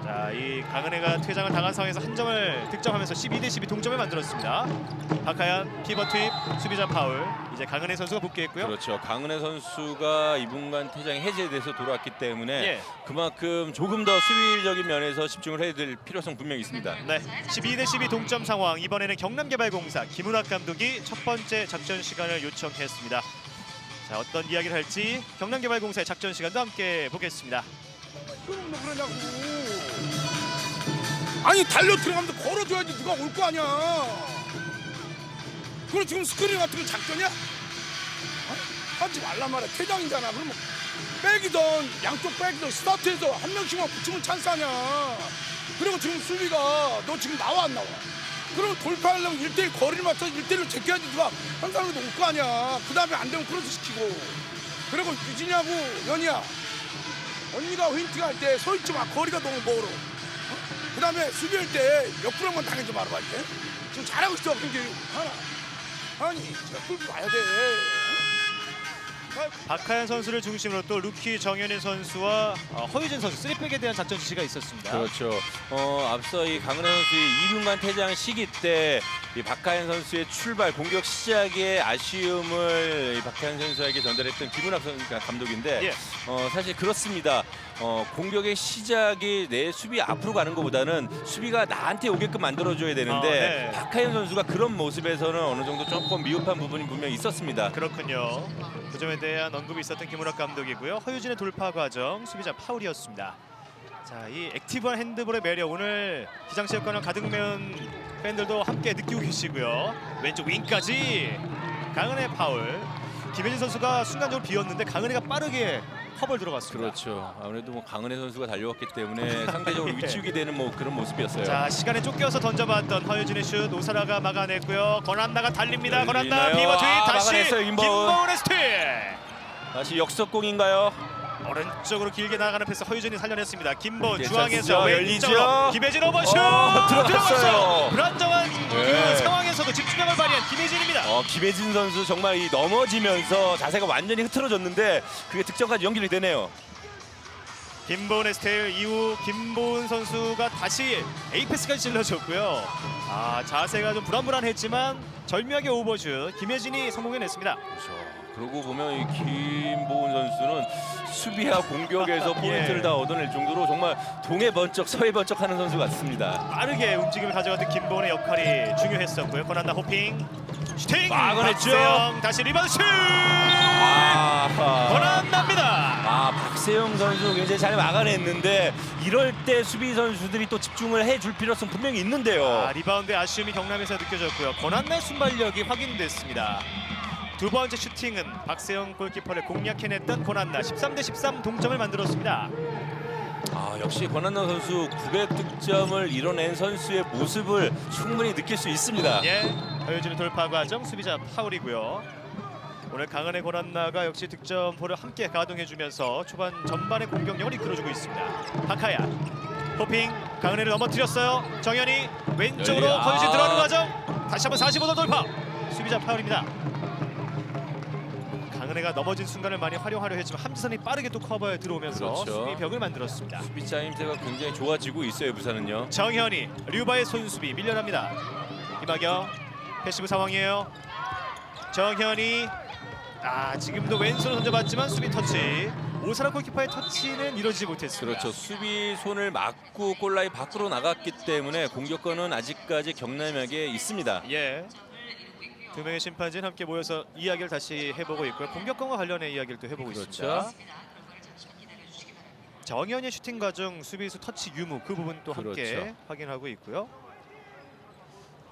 자, 이 강은혜가 퇴장을 당한 상황에서 한 점을 득점하면서 12대12 동점을 만들었습니다. 박하연 피벗 투입, 수비자 파울. 이제 강은혜 선수가 복귀했고요. 그렇죠. 강은혜 선수가 2분간 퇴장이 해제돼서 돌아왔기 때문에 그만큼 조금 더 수비적인 면에서 집중을 해야 될 필요성 분명히 있습니다. 네, 12대12 동점 상황. 이번에는 경남개발공사 김은학 감독이 첫 번째 작전 시간을 요청했습니다. 자, 어떤 이야기를 할지 경남개발공사의 작전 시간도 함께 보겠습니다. 그럼 뭐 그러냐고. 아니 달려 들어가면 걸어줘야지 누가 올 거 아니야. 그럼 지금 스크린 같은 건 작전이야? 하지 말란 말이야. 퇴장이잖아. 그러면 백이든 양쪽 백이든 스타트에서 한 명씩만 붙이면 찬스 아니야. 그리고 지금 수비가 너 지금 나와 안 나와? 그럼 돌파하려면 1대1 거리를 맞춰서 1대1로 제껴야지 누가 한 사람도 올 거 아니야. 그 다음에 안 되면 크로스 시키고. 그리고 유진이하고 연희야. 언니가 휘인팅 할 때 서 있지 마. 거리가 너무 멀어. 그 다음에 수비할 때 옆으로 한번 당해줘 말아 봐. 이제 지금 잘하고 있어. 근데 하나 아니 제가 끌고 와야 돼. 박하연 선수를 중심으로 또 루키 정현희 선수와 허유진 선수 3백에 대한 작전 지시가 있었습니다. 그렇죠. 앞서 이 강은혜 선수의 2분간 퇴장 시기 때 이 박하연 선수의 출발 공격 시작의 아쉬움을 이 박하연 선수에게 전달했던 김은학 감독인데 사실 그렇습니다. 공격의 시작이 내 수비 앞으로 가는 것보다는 수비가 나한테 오게끔 만들어줘야 되는데 박하연 선수가 그런 모습에서는 어느 정도 조금 미흡한 부분이 분명히 있었습니다. 그렇군요. 그 점에 대한 언급이 있었던 김은학 감독이고요. 허유진의 돌파 과정, 수비자 파울이었습니다. 자, 이 액티브한 핸드볼의 매력 오늘 기장체육관을 가득 메운 팬들도 함께 느끼고 계시고요. 왼쪽 윙까지 강은혜 파울. 김혜진 선수가 순간적으로 비었는데 강은혜가 빠르게 커버를 들어갔습니다. 그렇죠. 아무래도 뭐 강은혜 선수가 달려왔기 때문에 상대적으로 위치우게 되는 뭐 그런 모습이었어요. 자, 시간에 쫓겨서 던져봤던 허유진의 슛 오사라가 막아냈고요. 권한나가 달립니다. 권한나 열리나요? 비버 투입 다시 막아냈어요, 김보은의 스틸. 다시 역습공인가요? 오른쪽으로 길게 나가는 패스 허유진이 살려냈습니다. 김보은 이제 중앙에서 찬스죠. 왼쪽으로 열리죠. 김혜진 오버슛 들어갔어요. 불안정한 그 네. 상황에서도 집중력을 발휘한 김혜진입니다. 김혜진 선수 정말 이 넘어지면서 자세가 완전히 흐트러졌는데 그게 득점까지 연결이 되네요. 김보은의 스틸 이후 김보은 선수가 다시 에이패스까지 찔러줬고요. 자세가 좀 불안불안했지만 절묘하게 오버슛 김혜진이 성공해냈습니다. 그렇죠. 그러고 보면 이 김보은 선수는 수비와 공격에서 포인트를 다 얻어낼 정도로 정말 동해 번쩍 서해 번쩍 하는 선수 같습니다. 빠르게 움직임을 가져갔던 김보은의 역할이 중요했었고요. 권한나 호핑 슈팅 막아냈죠. 박세영 다시 리바운드 슛 권한나입니다. 박세영 선수 굉장히 잘 막아냈는데 이럴 때 수비 선수들이 또 집중을 해줄 필요성 분명히 있는데요. 리바운드의 아쉬움이 경남에서 느껴졌고요. 권한나의 순발력이 확인됐습니다. 두 번째 슈팅은 박세영 골키퍼를 공략해냈던 권한나 13대13 동점을 만들었습니다. 역시 권한나 선수 900득점을 이뤄낸 선수의 모습을 충분히 느낄 수 있습니다. 허유진의 돌파 과정 수비자 파울이고요. 오늘 강은혜 권한나가 역시 득점포를 함께 가동해주면서 초반 전반의 공격력을 이끌어주고 있습니다. 박하야 호핑 강은혜를 넘어뜨렸어요. 정현이 왼쪽으로 허유진 들어가는 과정 다시 한번 45도 돌파 수비자 파울입니다. 강은혜가 넘어진 순간을 많이 활용하려 했지만 함지선이 빠르게 또 커버에 들어오면서 수비 벽을 만들었습니다. 수비 짜임새가 굉장히 좋아지고 있어요, 부산은요. 정현이 류바의 손수비 밀려납니다. 이마경 패시브 상황이에요. 정현이 지금도 왼손을 던져봤지만 수비 터치 오사라 골키퍼의 터치는 이루어지지 못했습니다. 그렇죠. 수비 손을 막고 골라인 밖으로 나갔기 때문에 공격권은 아직까지 경남에게 있습니다. 예. 두 명의 심판진 함께 모여서 이야기를 다시 해보고 있고요. 공격권과 관련해 이야기를 또 해보고 그렇죠. 있습니다. 정현의 슈팅 과정, 수비수 터치 유무 그 부분 또 함께 그렇죠. 확인하고 있고요.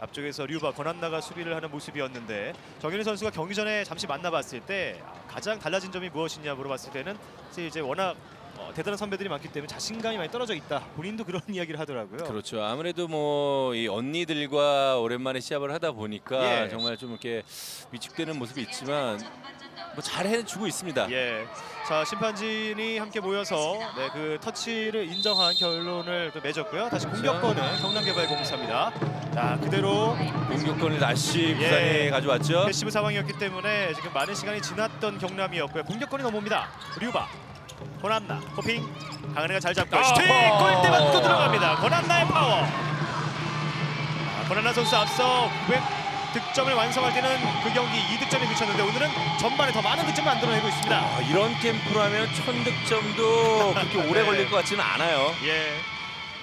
앞쪽에서 류바, 권한나가 수비를 하는 모습이었는데 정현희 선수가 경기 전에 잠시 만나봤을 때 가장 달라진 점이 무엇이냐 물어봤을 때는 이제 워낙 대단한 선배들이 많기 때문에 자신감이 많이 떨어져 있다. 본인도 그런 이야기를 하더라고요. 그렇죠. 아무래도 뭐 이 언니들과 오랜만에 시합을 하다 보니까 예. 정말 좀 이렇게 위축되는 모습이 있지만 뭐 잘 해주고 있습니다. 예. 자, 심판진이 함께 모여서 그 터치를 인정한 결론을 또 맺었고요. 다시 공격권은 경남개발공사입니다. 자, 그대로 공격권을 다시 예. 부산에 가져왔죠. 패시브 상황이었기 때문에 지금 많은 시간이 지났던 경남이었고요. 공격권이 넘어옵니다. 류바, 권한나, 호핑, 강은혜가 잘 잡고 슈팅! 골대 맞고 들어갑니다. 권한나의 파워. 권한나 선수 앞서 900득점을 완성할 때는 그 경기 2득점에 그쳤는데 오늘은 전반에 더 많은 득점을 만들어내고 있습니다. 이런 캠프라면 1000득점도 그렇게 오래 네. 걸릴 것 같지는 않아요. 예.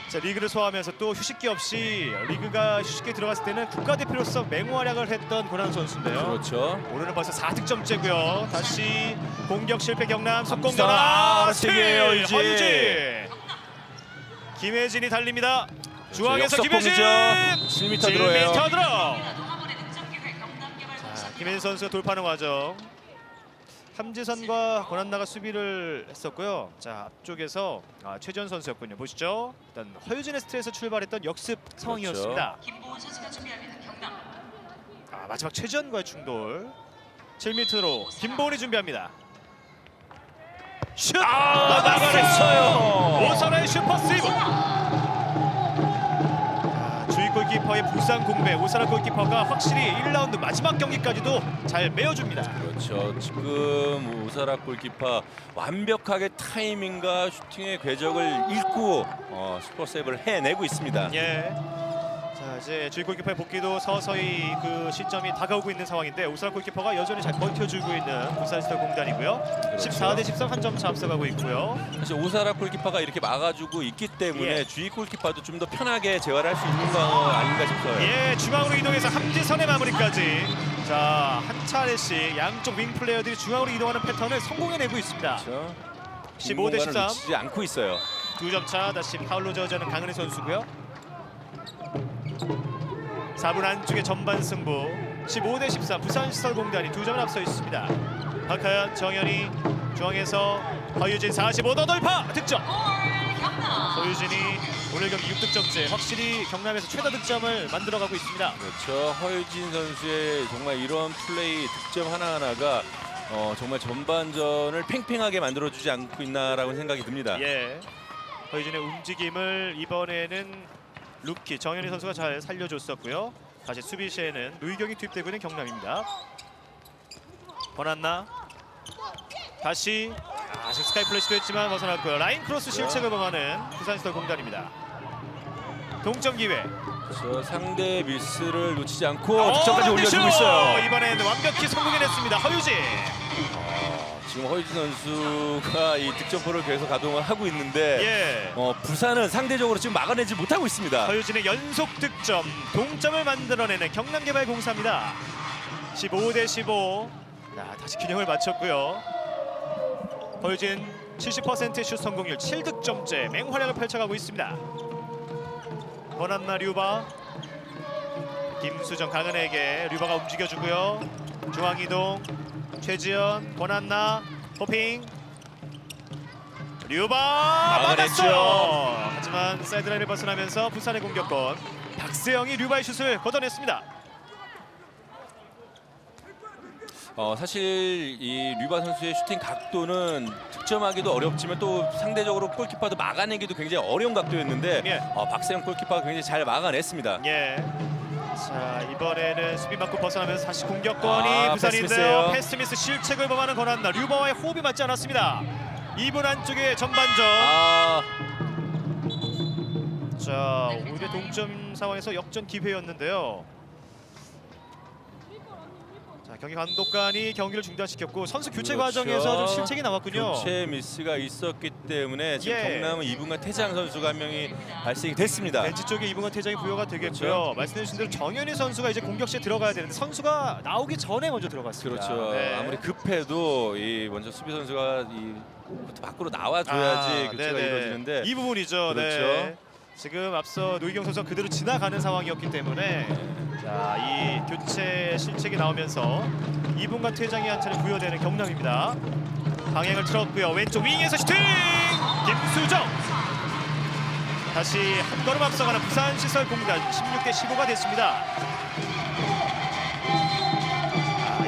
자, 리그를 소화하면서 또 휴식기 없이 리그가 휴식기에 들어갔을 때는 국가대표로서 맹활약을 했던 권한나 선수인데요. 그렇죠. 오늘은 벌써 4득점째고요. 다시 공격 실패 경남 속공 감사. 전환 세계예요, 허유진. 허유진. 김혜진이 달립니다. 중앙에서 역습공이죠. 김혜진 7m 들어요. 7m 들어. 자, 김혜진 선수가 돌파하는 과정. 함지선과 권한나가 수비를 했었고요. 자, 앞쪽에서 최지원 선수였군요. 보시죠. 일단 허유진의 스트에서 출발했던 역습 상황이었습니다. 김보은 선수가 준비합니다. 경남. 마지막 최지원과의 충돌. 7m로 김보은이 준비합니다. 슛! 나가랬어요. 오선의 슈퍼 세이브. 주위 골키퍼의 부상 공백. 오사라 골키퍼가 확실히 1라운드 마지막 경기까지도 잘 메워줍니다. 그렇죠. 지금 오사라 골키퍼 완벽하게 타이밍과 슈팅의 궤적을 읽고 슈퍼 세이브를 해내고 있습니다. 예. 자, 이제 주위 골키퍼의 복귀도 서서히 그 시점이 다가오고 있는 상황인데 오사라 골키퍼가 여전히 잘 버텨주고 있는 부산시설 공단이고요. 14대 13 한 점 차 앞서가고 있고요. 사실 오사라 골키퍼가 이렇게 막아주고 있기 때문에 예. 주위 골키퍼도 좀 더 편하게 재활할 수 있는 거 아닌가 싶어요. 예, 중앙으로 이동해서 함지선의 마무리까지. 자, 한 차례씩 양쪽 윙 플레이어들이 중앙으로 이동하는 패턴을 성공해내고 있습니다. 그렇죠. 15대 13. 놓치지 않고 있어요. 2점 차. 다시 파울로 저지하는 강은혜 선수고요. 4분 안쪽의 전반 승부. 15대 13 부산시설공단이 2점을 앞서 있습니다. 박하연, 정현이 중앙에서 허유진 45도 돌파 득점. 허유진이 오늘 경기 6득점째 확실히 경남에서 최다 득점을 만들어가고 있습니다. 그렇죠. 허유진 선수의 정말 이런 플레이 득점 하나하나가 정말 전반전을 팽팽하게 만들어주지 않고 있나라고 생각이 듭니다. 예, 허유진의 움직임을 이번에는 루키 정현희 선수가 잘 살려줬었고요. 다시 수비 시에는 노희경이 투입되고 있는 경남입니다. 권한나 다시 스카이 플래시도 했지만 벗어났고요. 라인 크로스 실책을 범하는 부산시설 공단입니다. 동점 기회. 그렇죠. 상대 미스를 놓치지 않고 득점까지 올려주고 있어요. 이번에는 완벽히 성공해냈습니다. 허유진. 지금 허유진 선수가 이 득점포를 계속 가동을 하고 있는데 예. 부산은 상대적으로 지금 막아내지 못하고 있습니다. 허유진의 연속 득점, 동점을 만들어내는 경남개발공사입니다. 15대 15. 자, 다시 균형을 맞췄고요. 허유진 70%의 슛 성공률, 7득점째 맹활약을 펼쳐가고 있습니다. 권한나, 류바, 김수정, 강은혜에게 류바가 움직여주고요. 중앙이동, 최지연, 권한나, 호핑, 류바 막았어요. 하지만 사이드라인을 벗어나면서 부산의 공격권. 박세영이 류바의 슛을 걷어냈습니다. 사실 이 류바 선수의 슈팅 각도는 득점하기도 어렵지만 또 상대적으로 골키퍼도 막아내기도 굉장히 어려운 각도였는데 예. 박세영 골키퍼가 굉장히 잘 막아냈습니다. 예. 자, 이번에는 수비 맞고 벗어나면서 다시 공격권이 부산인데요. 패스미스예요. 패스미스 실책을 범하는 권한나. 류바와의 호흡이 맞지 않았습니다. 2분 안쪽의 전반전. 자, 오히려 동점 상황에서 역전 기회였는데요. 자, 경기 감독관이 경기를 중단시켰고 선수 교체 그렇죠. 과정에서 좀 실책이 나왔군요. 교체 미스가 있었기 때문에 지금 예. 경남은 2분간 퇴장 선수가 한 명이 발생이 됐습니다. 벤치 쪽에 이분간 퇴장이 부여가 되겠고요. 그렇죠. 말씀해주신 대로 정현희 선수가 이제 공격 시에 들어가야 되는데 선수가 나오기 전에 먼저 들어갔습니다. 그렇죠. 네. 아무리 급해도 이 먼저 수비 선수가 이 밖으로 나와줘야지 교체가 네네. 이루어지는데 이 부분이죠. 그렇죠. 네. 지금 앞서 노희경 선수가 그대로 지나가는 상황이었기 때문에 자, 이 교체 실책이 나오면서 2분간 퇴장이 한 차례 부여되는 경남입니다. 방향을 틀었고요. 왼쪽 윙에서 슈팅! 김수정! 다시 한 걸음 앞서가는 부산시설공단 16대 15가 됐습니다.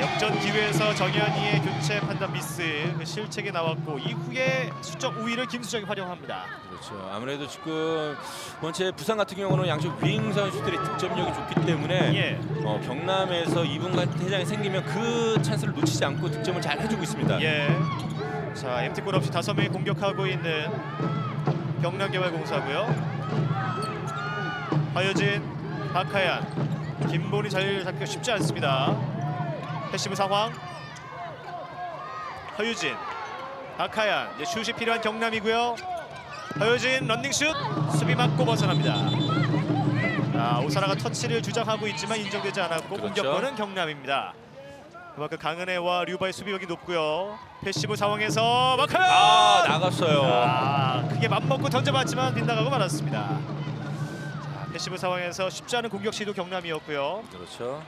역전 기회에서 정현희의 교체 판단 미스 그 실책이 나왔고 이후에 수적 우위를 김수정이 활용합니다. 그렇죠. 아무래도 지금 원체 부산 같은 경우는 양쪽 윙 선수들의 득점력이 좋기 때문에 예. 경남에서 2분간 퇴장이 생기면 그 찬스를 놓치지 않고 득점을 잘 해주고 있습니다. 예. 자, MT골 없이 5명이 공격하고 있는 경남개발공사고요. 하여진, 박하얀, 김본이 자리를 잡기가 쉽지 않습니다. 패시브 상황. 허유진, 박하얀, 이제 슛이 필요한 경남이고요. 허유진 런닝슛, 수비 맞고 벗어납니다. 자, 오사라가 터치를 주장하고 있지만 인정되지 않았고 그렇죠. 공격권은 경남입니다. 그만큼 강은혜와 류바의 수비력이 높고요. 패시브 상황에서 박하얀! 나갔어요. 크게 맘먹고 던져봤지만 빗나가고 말았습니다. 자, 패시브 상황에서 쉽지 않은 공격 시도 경남이었고요. 그렇죠.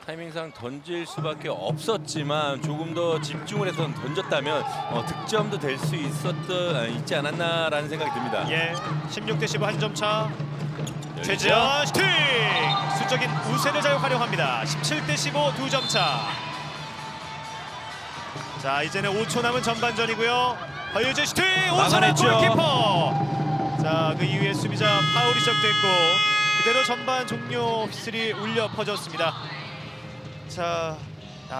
타이밍상 던질 수밖에 없었지만 조금 더 집중을 해서 던졌다면 득점도 될 수 있지 않았나라는 생각이 듭니다. 예, 16대 15 한 점 차. 열렸죠? 최지현 슈팅! 수적인 우세를 잘 활용합니다. 17대 15 2점 차. 자, 이제는 5초 남은 전반전이고요. 허유진 슈팅! 오선의 막아냈죠. 골키퍼! 자, 그 이후에 수비자 파울이 시작됐고 그대로 전반 종료 휘슬이 울려 퍼졌습니다. 자,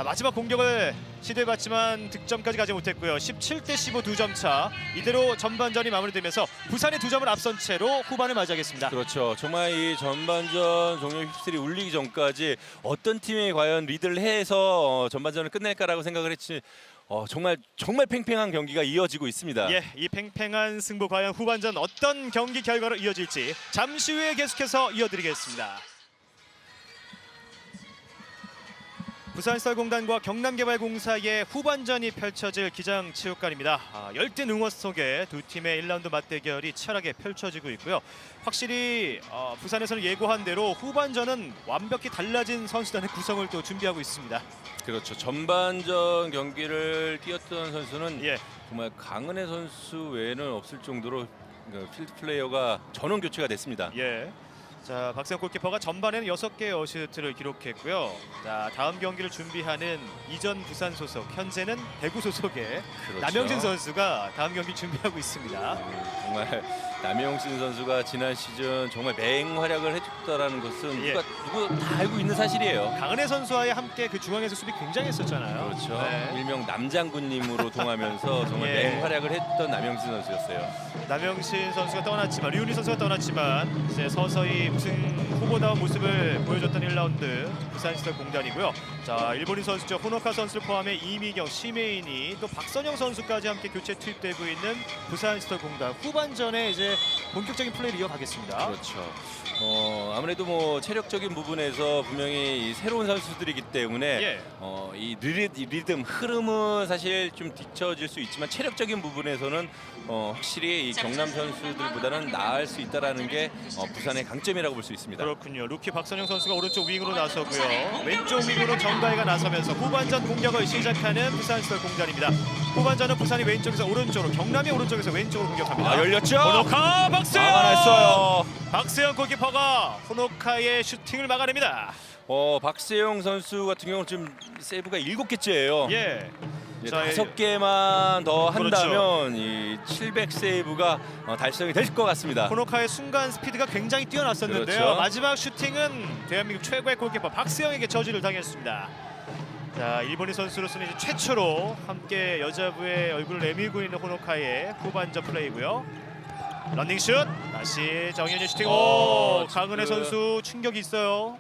마지막 공격을 시도해봤지만 득점까지 가지 못했고요. 17대 15 2점 차. 이대로 전반전이 마무리되면서 부산이 2점을 앞선 채로 후반을 맞이하겠습니다. 그렇죠. 정말 이 전반전 종료 휩쓸이 울리기 전까지 어떤 팀이 과연 리드를 해서 전반전을 끝낼까라고 생각을 했지 정말 팽팽한 경기가 이어지고 있습니다. 예, 이 팽팽한 승부 과연 후반전 어떤 경기 결과로 이어질지 잠시 후에 계속해서 이어드리겠습니다. 부산시설공단과 경남개발공사의 후반전이 펼쳐질 기장체육관입니다. 열띤 응원 속에 두 팀의 1라운드 맞대결이 치열하게 펼쳐지고 있고요. 확실히 부산에서는 예고한 대로 후반전은 완벽히 달라진 선수단의 구성을 또 준비하고 있습니다. 그렇죠. 전반전 경기를 뛰었던 선수는 예. 정말 강은혜 선수 외에는 없을 정도로 필드 플레이어가 전원 교체가 됐습니다. 예. 자, 박세영 골키퍼가 전반에는 6개의 어시스트를 기록했고요. 자, 다음 경기를 준비하는 이전 부산 소속, 현재는 대구 소속의 그렇죠. 남영진 선수가 다음 경기 준비하고 있습니다. 정말 남영신 선수가 지난 시즌 정말 맹활약을 해줬다라는 것은 예. 누구 다 알고 있는 사실이에요. 강은혜 선수와의 함께 그 중앙에서 수비 굉장히 했었잖아요. 그렇죠. 네. 일명 남장군님으로 통하면서 정말 예. 맹활약을 했던 남영신 선수였어요. 남영신 선수가 떠났지만 류은희 선수가 떠났지만 이제 서서히 우승 후보다운 모습을 보여줬던 1라운드 부산시설공단이고요. 자, 일본인 선수죠. 호노카 선수를 포함해 이미경, 시메인이 또 박선영 선수까지 함께 교체 투입되고 있는 부산시설공단 후반전에 이제 본격적인 플레이를 이어가겠습니다. 그렇죠. 아무래도 뭐 체력적인 부분에서 분명히 이 새로운 선수들이기 때문에 예. 이 리듬, 흐름은 사실 좀 뒤처질 수 있지만 체력적인 부분에서는 확실히 이 경남 선수들보다는 나을 수 있다라는 게 부산의 강점이라고 볼 수 있습니다. 그렇군요. 루키 박선영 선수가 오른쪽 윙으로 나서고요. 왼쪽 윙으로 정가희가 나서면서 후반전 공격을 시작하는 부산시설공단입니다. 후반전은 부산이 왼쪽에서 오른쪽으로, 경남이 오른쪽에서 왼쪽으로 공격합니다. 열렸죠? 호노카 박세영! 막아냈어요. 박세영 골키퍼가 호노카의 슈팅을 막아냅니다. 박세영 선수 같은 경우는 지금 세이브가 7개째예요. 예. 자, 5개만 더 그렇죠. 한다면 이 700 세이브가 달성이 될 것 같습니다. 호노카의 순간 스피드가 굉장히 뛰어났었는데요. 그렇죠. 마지막 슈팅은 대한민국 최고의 골키퍼 박세영에게 저지를 당했습니다. 자, 일본인 선수로서는 이제 최초로 함께 여자부의 얼굴을 내밀고 있는 호노카의 후반전 플레이고요. 런닝슛 다시 정현이 슈팅. 오, 강은혜 지금 선수 충격이 있어요.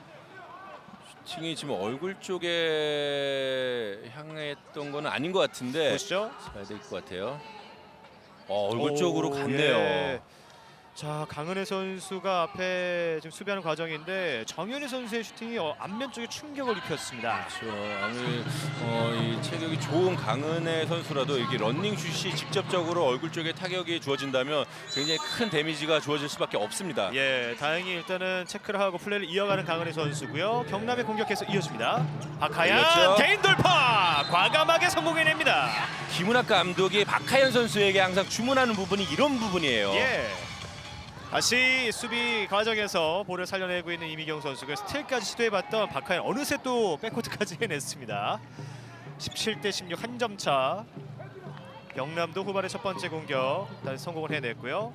슈팅이 지금 얼굴 쪽에 향했던 건 아닌 것 같은데 보시죠. 봐야 될 것 같아요. 얼굴 오, 쪽으로 갔네요. 예. 자, 강은혜 선수가 앞에 지금 수비하는 과정인데 정현희 선수의 슈팅이 앞면 쪽에 충격을 입혔습니다. 그렇죠. 아무리 이 체격이 좋은 강은혜 선수라도 이게 런닝 슛이 직접적으로 얼굴 쪽에 타격이 주어진다면 굉장히 큰 데미지가 주어질 수밖에 없습니다. 예, 다행히 일단은 체크를 하고 플레이를 이어가는 강은혜 선수고요. 경남의 공격에서 이어집니다. 박하연 그렇죠. 개인 돌파 과감하게 성공해냅니다. 김은학 감독이 박하연 선수에게 항상 주문하는 부분이 이런 부분이에요. 예. 다시 수비 과정에서 볼을 살려내고 있는 이미경 선수가 스틸까지 시도해봤던 박하연 어느새 또 백코트까지 해냈습니다. 17대 16 한 점 차. 경남도 후반의 첫 번째 공격 다시 성공을 해냈고요.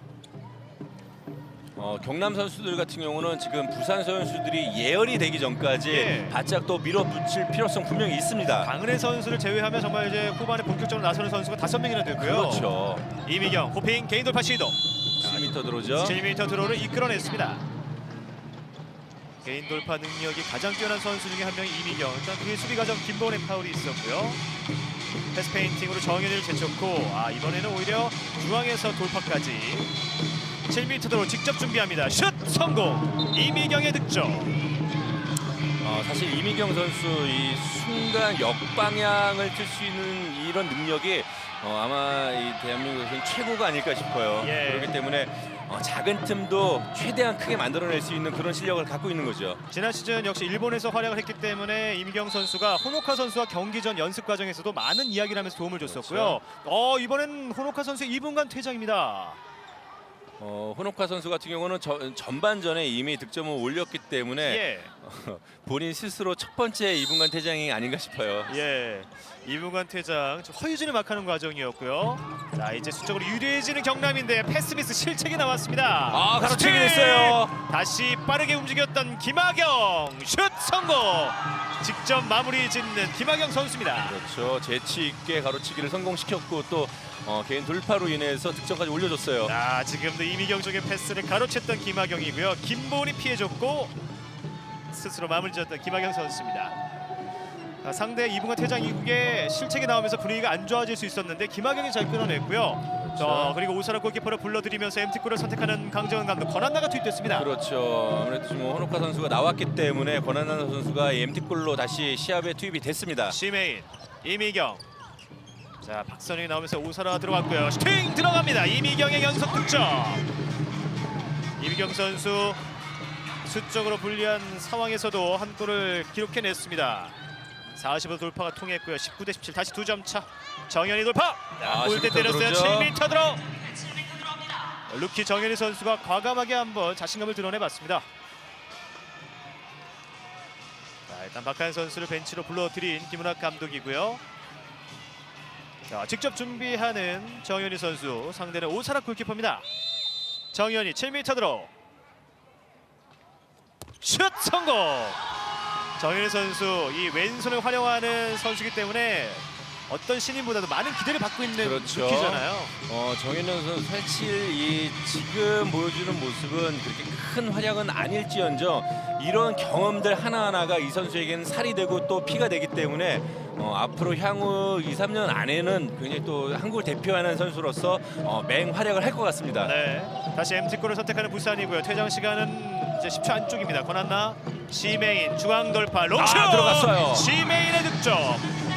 경남 선수들 같은 경우는 지금 부산 선수들이 예열이 되기 전까지 예. 바짝 또 밀어붙일 필요성 분명히 있습니다. 강은혜 선수를 제외하면 정말 이제 후반에 본격적으로 나서는 선수가 5명이나 되고요. 그렇죠. 이미경 호핑 개인 돌파 시도. 7m 들어오죠. 7m 드로우를 이끌어냈습니다. 개인 돌파 능력이 가장 뛰어난 선수 중에 한 명이 이미경. 일단 그의 수비 과정 김보은의 파울이 있었고요. 패스 페인팅으로 정현이를 제쳤고 이번에는 오히려 중앙에서 돌파까지 7m 드로우 직접 준비합니다. 슛 성공. 이미경의 득점. 사실 이미경 선수 이 순간 역방향을 틀 수 있는 이런 능력이 아마 이 대한민국에서는 최고가 아닐까 싶어요. 예. 그렇기 때문에 작은 틈도 최대한 크게 만들어낼 수 있는 그런 실력을 갖고 있는 거죠. 지난 시즌 역시 일본에서 활약을 했기 때문에 이미경 선수가 호노카 선수와 경기 전 연습 과정에서도 많은 이야기를 하면서 도움을 줬었고요. 이번엔 호노카 선수의 2분간 퇴장입니다. 호노카 선수 같은 경우는 전반전에 이미 득점을 올렸기 때문에 예. 본인 스스로 첫 번째 2분간 퇴장이 아닌가 싶어요. 예, 2분간 퇴장, 허유진을 막하는 과정이었고요. 자, 이제 수적으로 유리해지는 경남인데 패스 미스 실책이 나왔습니다. 가로채기 슈팅! 됐어요. 다시 빠르게 움직였던 김하경 슛 성공. 직접 마무리 짓는 김하경 선수입니다. 그렇죠. 재치 있게 가로치기를 성공시켰고 또 개인 돌파로 인해서 득점까지 올려줬어요. 자, 지금도 이미경 쪽의 패스를 가로챘던 김하경이고요. 김보은이 피해줬고 스스로 마무리 지었던 김하경 선수입니다. 상대 2분간 퇴장 이후에 실책이 나오면서 분위기가 안 좋아질 수 있었는데 김하경이 잘 끊어냈고요. 그리고 오사라 골키퍼를 불러들이면서 MT골을 선택하는 강정은 감독 권한나가 투입됐습니다. 그렇죠. 아무래도 지금 호노카 선수가 나왔기 때문에 권한나 선수가 MT골로 다시 시합에 투입이 됐습니다. 시메인, 이미경. 자, 박선영이 나오면서 오사라 들어갔고요. 슈팅 들어갑니다. 이미경의 연속 득점. 이미경 선수 수적으로 불리한 상황에서도 한 골을 기록해냈습니다. 45 돌파가 통했고요. 19대 17 다시 2점 차. 정현이 돌파. 골대 10m 때렸어요. 들어오죠. 7m 들어. 루키 정현이 선수가 과감하게 한번 자신감을 드러내봤습니다. 자, 일단 박하연 선수를 벤치로 불러들인 김은학 감독이고요. 자, 직접 준비하는 정현이 선수. 상대는 오사락 골키퍼입니다. 정현이 7m 들어. 슛 성공. 정현희 선수 이 왼손을 활용하는 선수이기 때문에 어떤 신인보다도 많은 기대를 받고 있는 그렇죠. 루키잖아요. 정현영 선수 사실 이 지금 보여주는 모습은 그렇게 큰 활약은 아닐지언정 이런 경험들 하나하나가 이 선수에게는 살이 되고 또 피가 되기 때문에 앞으로 향후 2, 3년 안에는 굉장히 또 한국을 대표하는 선수로서 맹활약을 할 것 같습니다. 네, 다시 MT골을 선택하는 부산이고요. 퇴장 시간은 이제 10초 안쪽입니다. 권한나, 시메인 중앙 돌파 롱슛 들어갔어요. 시메인의 득점.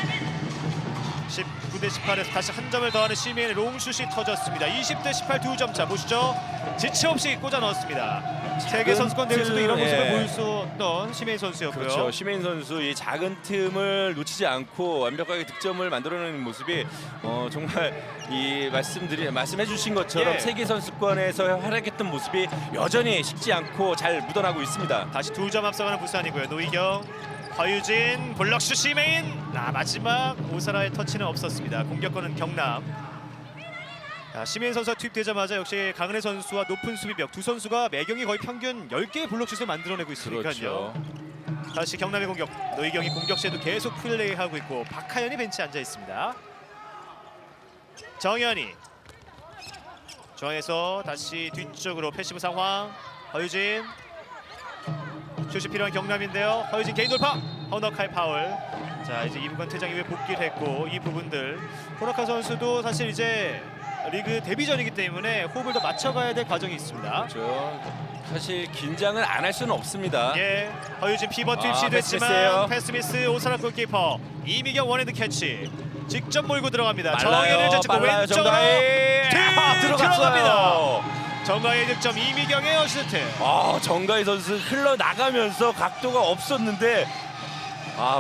19대 18에서 다시 한 점을 더하는 시메인의 롱슛이 터졌습니다. 20대 18 2점 차 보시죠. 지체 없이 꽂아 넣었습니다. 세계 선수권 대회에서도 이런 모습을 보일 수 없던 시메인 선수였고요. 그렇죠. 시메인 선수 이 작은 틈을 놓치지 않고 완벽하게 득점을 만들어내는 모습이 정말 이 말씀해주신 것처럼 예. 세계 선수권에서 활약했던 모습이 여전히 식지 않고 잘 묻어나고 있습니다. 다시 2점 앞서가는 부산이고요. 노희경, 허유진, 블럭슛 시메인. 마지막 오사라의 터치는 없었습니다. 공격권은 경남. 자, 시메인 선수가 투입되자마자 역시 강은혜 선수와 높은 수비벽 두 선수가 매경이 거의 평균 10개의 블록슛을 만들어내고 있으니까요. 그렇죠. 다시 경남의 공격. 노희경이 공격 시에도 계속 플레이하고 있고 박하연이 벤치에 앉아 있습니다. 정현이 중앙에서 다시 뒤쪽으로 패시브 상황. 허유진 슛이 필요한 경남인데요. 허유진 개인 돌파. 허너카의 파울. 자, 이제 2분간 퇴장 이후에 복귀를 했고 이 부분들 호너카 선수도 사실 이제 리그 데뷔전이기 때문에 호흡을 더 맞춰가야 될 과정이 있습니다. 그렇죠. 사실 긴장을 안 할 수는 없습니다. 예, 허유진 피벗 투입 아, 시도했지만 패스 패스미스 오사라 골키퍼 이미경 원핸드 캐치 직접 몰고 들어갑니다. 빨라요. 정현을 제치고 빨라요. 왼쪽으로 정가희. 들어갑니다. 정가희의 득점 이미경의 어시스트. 정가희 선수 흘러나가면서 각도가 없었는데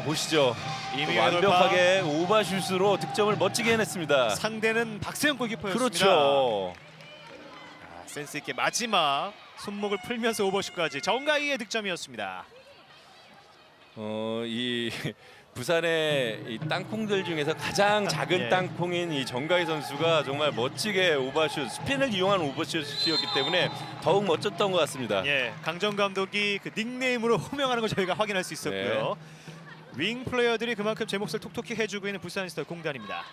보시죠. 이미경의 완벽하게 오버슛으로 득점을 멋지게 해냈습니다. 상대는 박세영 골키퍼였습니다. 그렇죠. 센스 있게 마지막 손목을 풀면서 오버슛까지 정가희의 득점이었습니다. 이 부산의 이 땅콩들 중에서 가장 작은 예. 땅콩인 이 정가희 선수가 정말 멋지게 오버슛, 스핀을 이용한 오버슛이었기 때문에 더욱 멋졌던 것 같습니다. 예, 강정 감독이 그 닉네임으로 호명하는 걸 저희가 확인할 수 있었고요. 윙 플레이어들이 그만큼 제 몫을 톡톡히 해주고 있는 부산시설 공단입니다.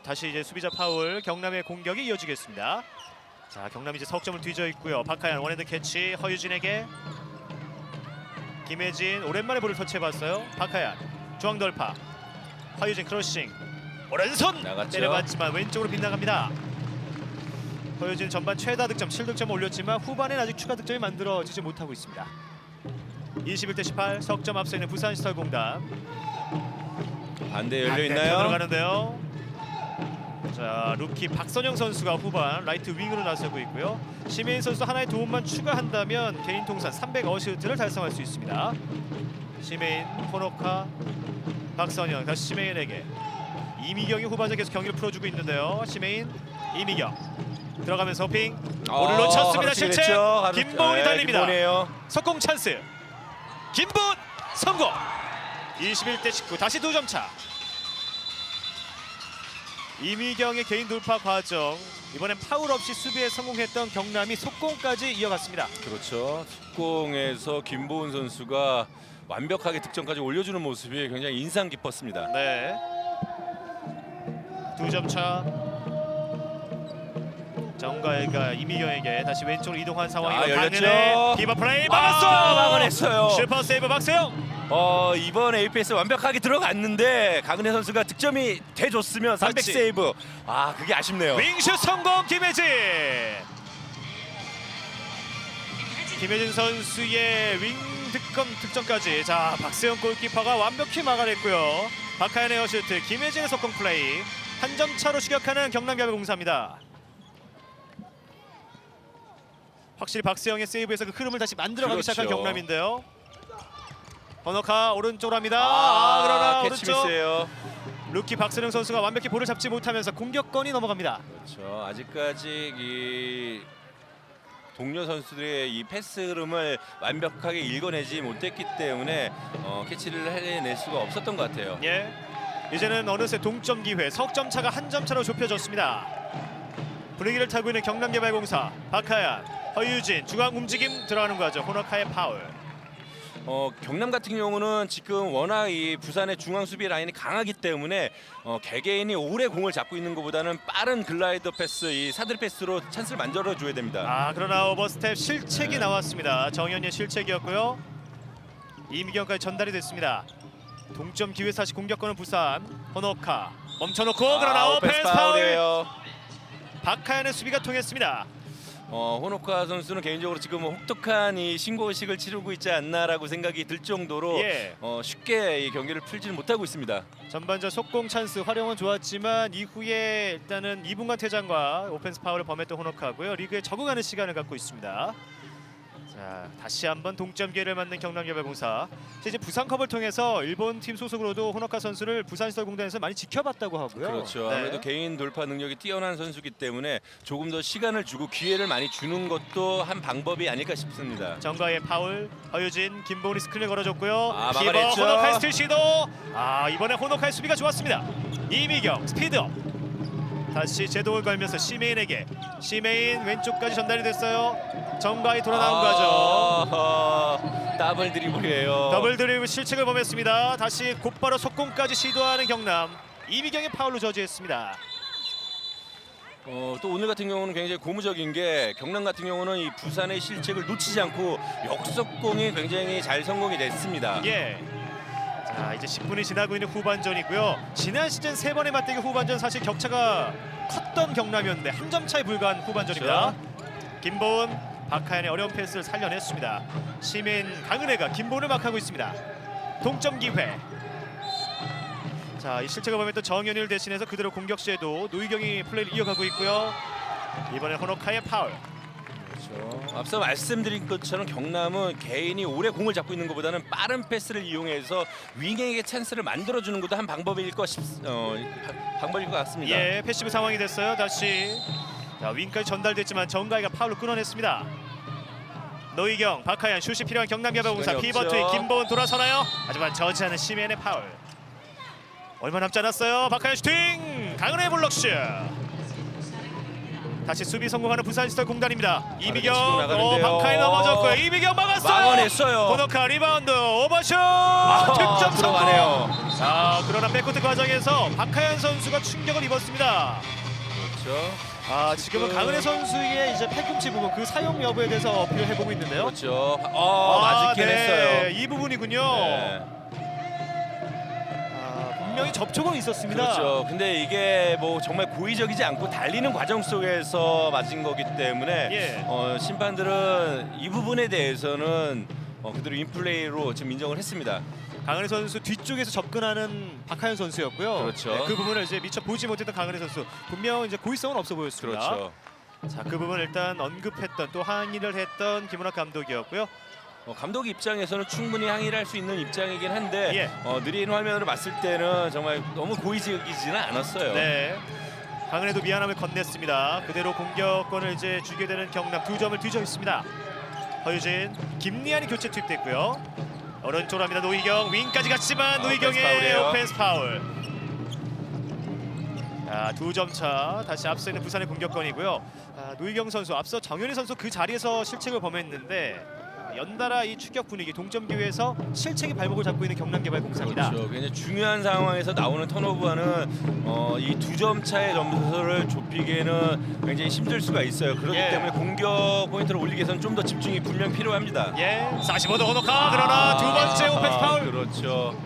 다시 이제 수비자 파울, 경남의 공격이 이어지겠습니다. 자, 경남이 이제 석점을 뒤져 있고요. 박하연 원핸드 캐치, 허유진에게 김혜진 오랜만에 볼을 터치해봤어요. 박하연 중앙 돌파, 허유진 크로싱 오른손 나갔죠. 때려봤지만 왼쪽으로 빗나갑니다. 허유진 전반 최다 득점 7득점을 올렸지만 후반엔 아직 추가 득점이 만들어지지 못하고 있습니다. 21대 18 석점 앞서 있는 부산시설 공단. 반대 열려 있나요? 들어가는데요. 자, 루키 박선영 선수가 후반 라이트 윙으로 나서고 있고요. 시메인 선수 하나의 도움만 추가한다면 개인 통산 300 어시스트를 달성할 수 있습니다. 시메인, 호노카, 박선영 다시 시메인에게 이미경이 후반전 계속 경기를 풀어주고 있는데요. 시메인, 이미경 들어가면서 핑 볼을 놓쳤습니다. 실책 김보은이 달립니다. 김보은이에요. 석공 찬스 김보은 성공. 21대 19 다시 2점 차. 이미경의 개인 돌파 과정, 이번엔 파울 없이 수비에 성공했던 경남이 속공까지 이어갔습니다. 그렇죠. 속공에서 김보은 선수가 완벽하게 득점까지 올려주는 모습이 굉장히 인상 깊었습니다. 네, 2점 차. 정가희가 이미경에게 다시 왼쪽으로 이동한 상황이고 열렸죠. 박은혜 비바 플레이 막았어. 막아냈어요. 슈퍼 세이브 박세영. 이번 APS 완벽하게 들어갔는데 강은혜 선수가 득점이 돼줬으면 300 그렇지. 세이브. 그게 아쉽네요. 윙슛 성공 김혜진. 김혜진 선수의 윙 득점까지. 자, 박세영 골키퍼가 완벽히 막아냈고요. 박하연의 어시스트, 김혜진의 속공 플레이. 한 점 차로 추격하는 경남야구공사입니다. 확실히 박세영의 세이브에서 그 흐름을 다시 만들어가기 그렇죠. 시작한 경남인데요. 번호카 오른쪽으로 합니다. 그러나 캐치 오른쪽 미스예요. 루키 박선영 선수가 완벽히 볼을 잡지 못하면서 공격권이 넘어갑니다. 그렇죠. 아직까지 이 동료 선수들의 이 패스 흐름을 완벽하게 읽어내지 못했기 때문에 캐치를 해낼 수가 없었던 것 같아요. 예, 이제는 어느새 동점 기회, 석점 차가 한 점 차로 좁혀졌습니다. 분위기를 타고 있는 경남개발공사. 박하연, 허유진 중앙 움직임 들어가는 거죠. 호너카의 파울. 경남 같은 경우는 지금 워낙 이 부산의 중앙 수비 라인이 강하기 때문에 개개인이 오래 공을 잡고 있는 것보다는 빠른 글라이더 패스, 이 사들 패스로 찬스를 만들어줘야 됩니다. 그러나 오버스텝 실책이 나왔습니다. 정현의 실책이었고요. 이미경까지 전달이 됐습니다. 동점 기회 다시 공격권은 부산. 호너카 멈춰놓고 그러나 오펜스 파울. 파울이에요. 박하연의 수비가 통했습니다. 호노카 선수는 개인적으로 지금 혹독한 이 신고의식을 치르고 있지 않나라고 생각이 들 정도로 예. 쉽게 이 경기를 풀지는 못하고 있습니다. 전반전 속공 찬스 활용은 좋았지만 이후에 일단은 2분간 퇴장과 오펜스 파울을 범했던 호노카고요. 리그에 적응하는 시간을 갖고 있습니다. 자, 다시 한번 동점 기회를 맞는 경남개발공사. 이제 부산컵을 통해서 일본 팀 소속으로도 호노카 선수를 부산시설공단에서 많이 지켜봤다고 하고요. 그렇죠. 네. 아무래도 개인 돌파 능력이 뛰어난 선수기 때문에 조금 더 시간을 주고 기회를 많이 주는 것도 한 방법이 아닐까 싶습니다. 정가의 파울, 허유진, 김보은이 스크린을 걸어줬고요. 키버 막아냈죠. 호노카의 스틸 시도. 이번에 호노카의 수비가 좋았습니다. 이미경 스피드업. 다시 제동을 걸면서 시메인에게. 시메인 왼쪽까지 전달이 됐어요. 정가희 돌아 나온 거죠. 더블 드리블이에요. 더블 드리블 실책을 범했습니다. 다시 곧바로 속공까지 시도하는 경남. 이미경의 파울로 저지했습니다. 또 오늘 같은 경우는 굉장히 고무적인 게 경남 같은 경우는 이 부산의 실책을 놓치지 않고 역습공이 굉장히 잘 성공이 됐습니다. 예. 자, 이제 10분이 지나고 있는 후반전이고요. 지난 시즌 3번의 맞대결 후반전 사실 격차가 컸던 경남이었는데 한 점 차에 불과한 후반전입니다. 김보은, 박하연의 어려운 패스를 살려냈습니다. 시민 강은혜가 김보은을 막하고 있습니다. 동점 기회. 자, 이 실책을 보면 또 정현일 대신해서 그대로 공격 시에도 노희경이 플레이를 이어가고 있고요. 이번에 호노카의 파울. 그렇죠. 앞서 말씀드린 것처럼 경남은 개인이 오래 공을 잡고 있는 것보다는 빠른 패스를 이용해서 윙에게 찬스를 만들어주는 것도 한 방법일 것 같습니다. 예, 패시브 상황이 됐어요. 다시 자, 윙까지 전달됐지만 정가희가 파울로 끊어냈습니다. 노희경, 박하연 슛이 필요한 경남 여배공사 시간이 피버트의 없죠. 김보은 돌아서나요? 하지만 저지하는 시멘의 파울. 얼마 남지 않았어요. 박하연 슈팅! 강은혜 블록슛. 다시 수비 성공하는 부산시설 공단입니다. 이미경, 치고 나가는데요. 박하연 넘어졌고요. 이미경 막았어요. 막아냈어요. 호노카 리바운드 오버슛 득점 성공. 들어가네요. 자, 그러나 백코트 과정에서 박하연 선수가 충격을 입었습니다. 그렇죠. 아, 지금은 강은혜 선수의 이제 팔꿈치 부분 그 사용 여부에 대해서 어필을 해보고 있는데요. 그렇죠. 맞긴 네, 했어요. 이 부분이군요. 네. 분명히 접촉은 있었습니다. 그렇죠. 근데 이게 뭐 정말 고의적이지 않고 달리는 과정 속에서 맞은 거기 때문에 예. 심판들은 이 부분에 대해서는 그대로 인플레이로 지금 인정을 했습니다. 강은혜 선수 뒤쪽에서 접근하는 박하연 선수였고요. 그렇죠. 네, 그 부분을 이제 미처 보지 못했던 강은혜 선수. 분명 이제 고의성은 없어 보였습니다. 그렇죠. 자, 그 부분 일단 언급했던 또 항의를 했던 김은학 감독이었고요. 감독 입장에서는 충분히 항의를 할 수 있는 입장이긴 한데 예. 느린 화면으로 봤을 때는 정말 너무 고의적이지는 않았어요. 네. 강은혜도 미안함을 건넸습니다. 그대로 공격권을 이제 주게 되는 경남 2점을 뒤져 있습니다. 허유진, 김리안이 교체 투입됐고요. 오른쪽으로 합니다. 노희경 윙까지 갔지만 노희경의 오펜스 파울. 자, 2점 차. 다시 앞서 있는 부산의 공격권이고요. 노희경 선수 앞서 정현희 선수 그 자리에서 실책을 범했는데 연달아 이 추격 분위기 동점 기회에서 실책이 발목을 잡고 있는 경남개발공사입니다. 그렇죠. 굉장히 중요한 상황에서 나오는 턴오버는 이 2점 차의 점수를 좁히기에는 굉장히 힘들 수가 있어요. 그렇기 예. 때문에 공격 포인트를 올리기 위해서는 좀 더 집중이 분명 필요합니다. 예, 45도 호노카 그러나 두 번째 오펜스 파울. 그렇죠.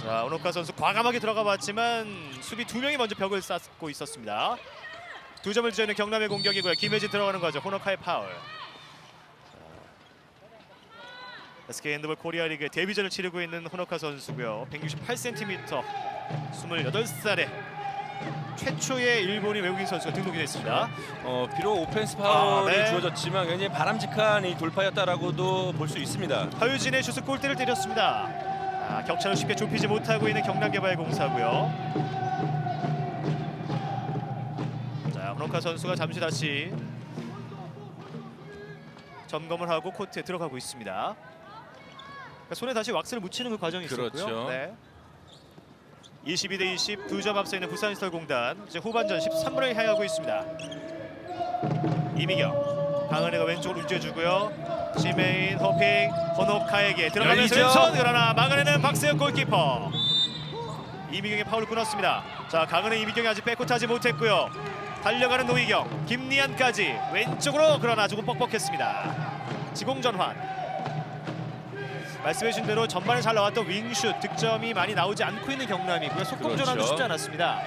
자, 오노카 선수 과감하게 들어가 봤지만 수비 2명이 먼저 벽을 쌓고 있었습니다. 2점을 뒤져있는 경남의 공격이고요. 김혜진 들어가는 거죠. 호노카의 파울. SK 핸드볼 코리아 리그 데뷔전을 치르고 있는 호노카 선수고요. 168cm, 28살에 최초의 일본인 외국인 선수가 등록이 됐습니다. 비록 오펜스 파울이 네. 주어졌지만 굉장히 바람직한 이 돌파였다라고도 볼 수 있습니다. 허유진의 슛은 골대를 때렸습니다. 격차를 쉽게 좁히지 못하고 있는 경남개발공사고요. 자, 호노카 선수가 잠시 다시 점검을 하고 코트에 들어가고 있습니다. 그러니까 손에 다시 왁스를 묻히는 그 과정이 있었고요. 그렇죠. 네. 22대 20 2점 앞서 있는 부산시설공단 이제 후반전 13분을 향하고 있습니다. 이미경, 강은혜가 왼쪽으로 움직여주고요. 시메인, 호핑, 호노카에게 들어가면서 열리죠. 왼손 그러나 막아내는 박세영 골키퍼. 이미경의 파울을 끊었습니다. 자, 강은혜, 이미경이 아직 백코트하지 못했고요. 달려가는 노희경, 김리안까지 왼쪽으로 그러나 조금 뻑뻑했습니다. 지공전환. 말씀해주신 대로 전반에 잘 나왔던 윙슛 득점이 많이 나오지 않고 있는 경남이고요. 속공전환도 그렇죠. 쉽지 않았습니다.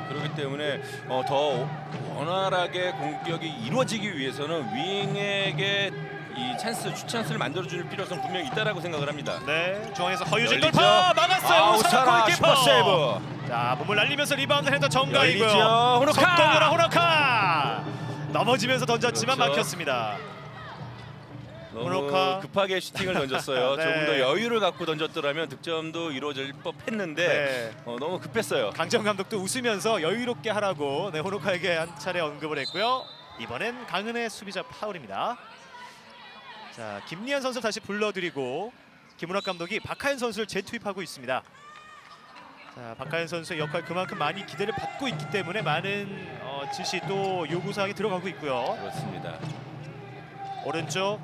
그렇기 때문에 더 원활하게 공격이 이루어지기 위해서는 윙에게 이 추찬스를 만들어줄 필요성 분명히 있다라고 생각을 합니다. 네, 중앙에서 허유진 열리죠. 돌파 막았어요. 우사라 골키퍼. 슈퍼 세이브. 자, 몸을 날리면서 리바운드 했던 정가이고요. 열리죠. 호노카. 속공으로 호노카 넘어지면서 던졌지만 그렇죠. 막혔습니다. 너무 호노카. 급하게 슈팅을 던졌어요. 네. 조금 더 여유를 갖고 던졌더라면 득점도 이루어질 법했는데 네. 너무 급했어요. 강정 감독도 웃으면서 여유롭게 하라고 호노카에게 한 차례 언급을 했고요. 이번엔 강은혜 수비자 파울입니다. 자, 김리안 선수 다시 불러드리고 김은학 감독이 박하연 선수를 재투입하고 있습니다. 자, 박하연 선수의 역할 그만큼 많이 기대를 받고 있기 때문에 많은 지시 또 요구사항이 들어가고 있고요. 그렇습니다. 오른쪽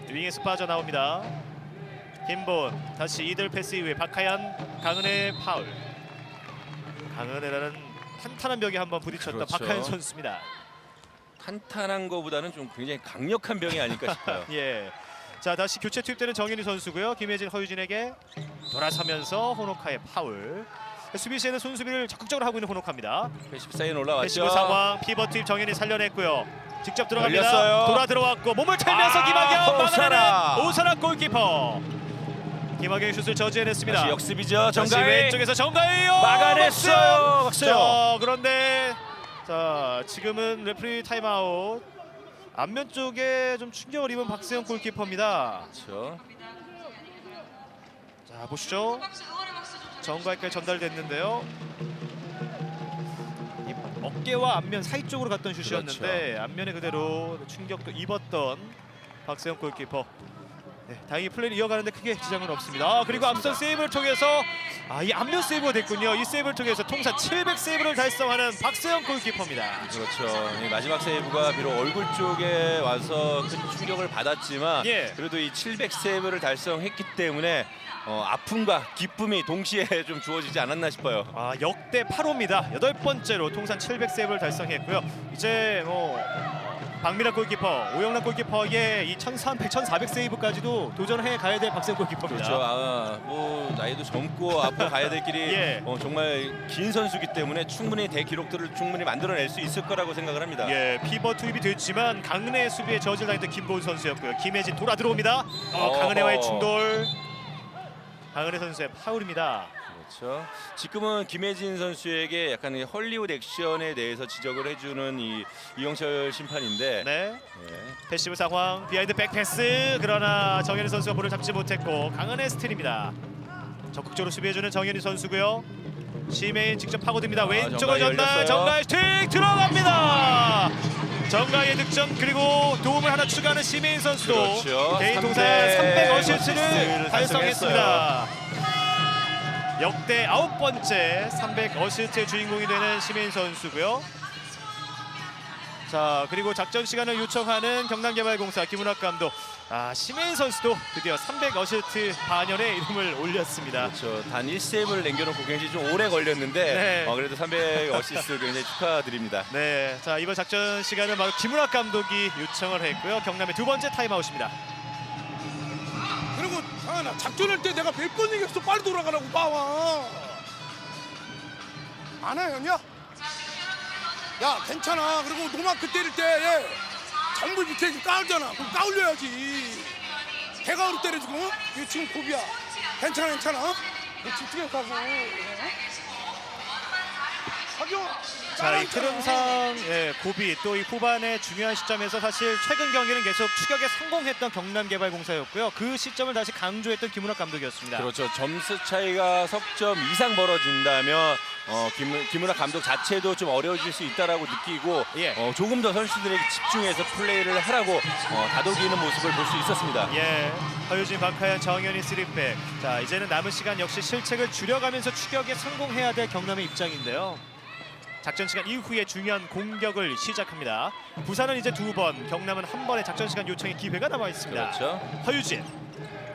윙에서 빠져나옵니다. 김보은 다시 이들 패스 이후에 박하연, 강은혜 파울. 강은혜라는 탄탄한 벽에 한번 부딪혔던 그렇죠. 박하연 선수입니다. 탄탄한 거보다는 좀 굉장히 강력한 병이 아닐까 싶어요. 예. 자, 다시 교체 투입되는 정현희 선수고요. 김혜진, 허유진에게 돌아서면서 호노카의 파울. 수비시에는 손수비를 적극적으로 하고 있는 호노카입니다. 패시브 사인 올라왔죠. 패시브 상황, 피벗 투입 정현희 살려냈고요. 직접 들어갑니다. 열렸어요. 돌아 들어왔고 몸을 털면서 김학영 오사라. 막아내는 오사라 골키퍼. 김학영의 슛을 저지해냈습니다. 다시 역습이죠. 다시 정가희 왼쪽에서 정가희요. 막아냈어요. 박수영. 자, 그런데 자, 지금은 레프리 타임아웃. 앞면 쪽에 좀 충격을 입은 박세영 골키퍼입니다. 그렇죠. 자, 보시죠. 정가희까지 전달됐는데요. 이 어깨와 앞면 사이 쪽으로 갔던 슛이었는데 앞면에 그대로 충격도 입었던 박세영 골키퍼. 네, 다행히 플레이를 이어가는데 크게 지장은 없습니다. 그리고 앞선 세이브를 통해서 이 앞면 세이브가 됐군요. 이 세이브를 통해서 통산 700 세이브를 달성하는 박세영 골키퍼입니다. 그렇죠. 이 마지막 세이브가 비록 얼굴 쪽에 와서 큰 충격을 받았지만 예. 그래도 이 700 세이브를 달성했기 때문에 아픔과 기쁨이 동시에 좀 주어지지 않았나 싶어요. 역대 8호입니다. 8번째로 통산 700 세이브를 달성했고요. 이제 박미락 골키퍼, 오영락 골키퍼의 이 1300, 1400 세이브까지도 도전해 가야 될 박세영 골키퍼입니다. 그렇죠. 뭐 나이도 젊고 앞으로 가야 될 길이 예. 정말 긴 선수기 때문에 충분히 대기록들을 충분히 만들어낼 수 있을 거라고 생각을 합니다. 예, 피벗 투입이 됐지만 강은혜 수비에 저질 당했던 김보은 선수였고요. 김혜진 돌아 들어옵니다. 강은혜와의 충돌. 강은혜 선수의 파울입니다. 그렇죠. 지금은 김혜진 선수에게 약간 이 헐리우드 액션에 대해서 지적을 해주는 이영철 심판인데. 네. 예. 패시브 상황, 비하인드 백패스. 그러나 정현희 선수가 볼을 잡지 못했고 강은혜 스틸입니다. 적극적으로 수비해주는 정현희 선수고요. 시메인 직접 파고듭니다. 왼쪽을 정가희 전달, 열렸어요. 정가희 스틱 들어갑니다. 정가희의 득점 그리고 도움을 하나 추가하는 시메인 선수도 그렇죠. 개인 통산 300 어시스트를 달성했습니다. 역대 9번째 300 어시스트의 주인공이 되는 시메인 선수고요. 자, 그리고 작전 시간을 요청하는 경남개발공사 김은학 감독. 시메인 선수도 드디어 300 어시스트 반열에 이름을 올렸습니다. 그렇죠. 단 1세이브를 남겨놓고 굉장히 좀 오래 걸렸는데 네. 그래도 300 어시스트 굉장히 축하드립니다. 네, 자, 이번 작전 시간을 바로 김은학 감독이 요청을 했고요. 경남의 두 번째 타임아웃입니다. 그리고 상현아, 작전할 때 내가 몇 번 얘기했어. 빨리 돌아가라고 봐와. 안 해요, 야, 괜찮아. 그리고 노마크 때릴 때 장물 밑에 까울잖아. 그럼 까울려야지. 개가으로 때려주고. 이거 지금 고비야. 괜찮아. 너 집중해서 하고. 자, 이 흐름상 고비 또 이 후반의 중요한 시점에서 사실 최근 경기는 계속 추격에 성공했던 경남개발공사였고요. 그 시점을 다시 강조했던 김은학 감독이었습니다. 그렇죠. 점수 차이가 석점 이상 벌어진다면 김은학 감독 자체도 좀 어려워질 수 있다라고 느끼고 예. 조금 더 선수들에게 집중해서 플레이를 하라고 다독이는 모습을 볼 수 있었습니다. 예, 허유진, 박하연, 정현희 3백. 자, 이제는 남은 시간 역시 실책을 줄여가면서 추격에 성공해야 될 경남의 입장인데요. 작전 시간 이후에 중요한 공격을 시작합니다. 부산은 이제 2번, 경남은 한 번의 작전 시간 요청의 기회가 남아 있습니다. 그렇죠. 허유진,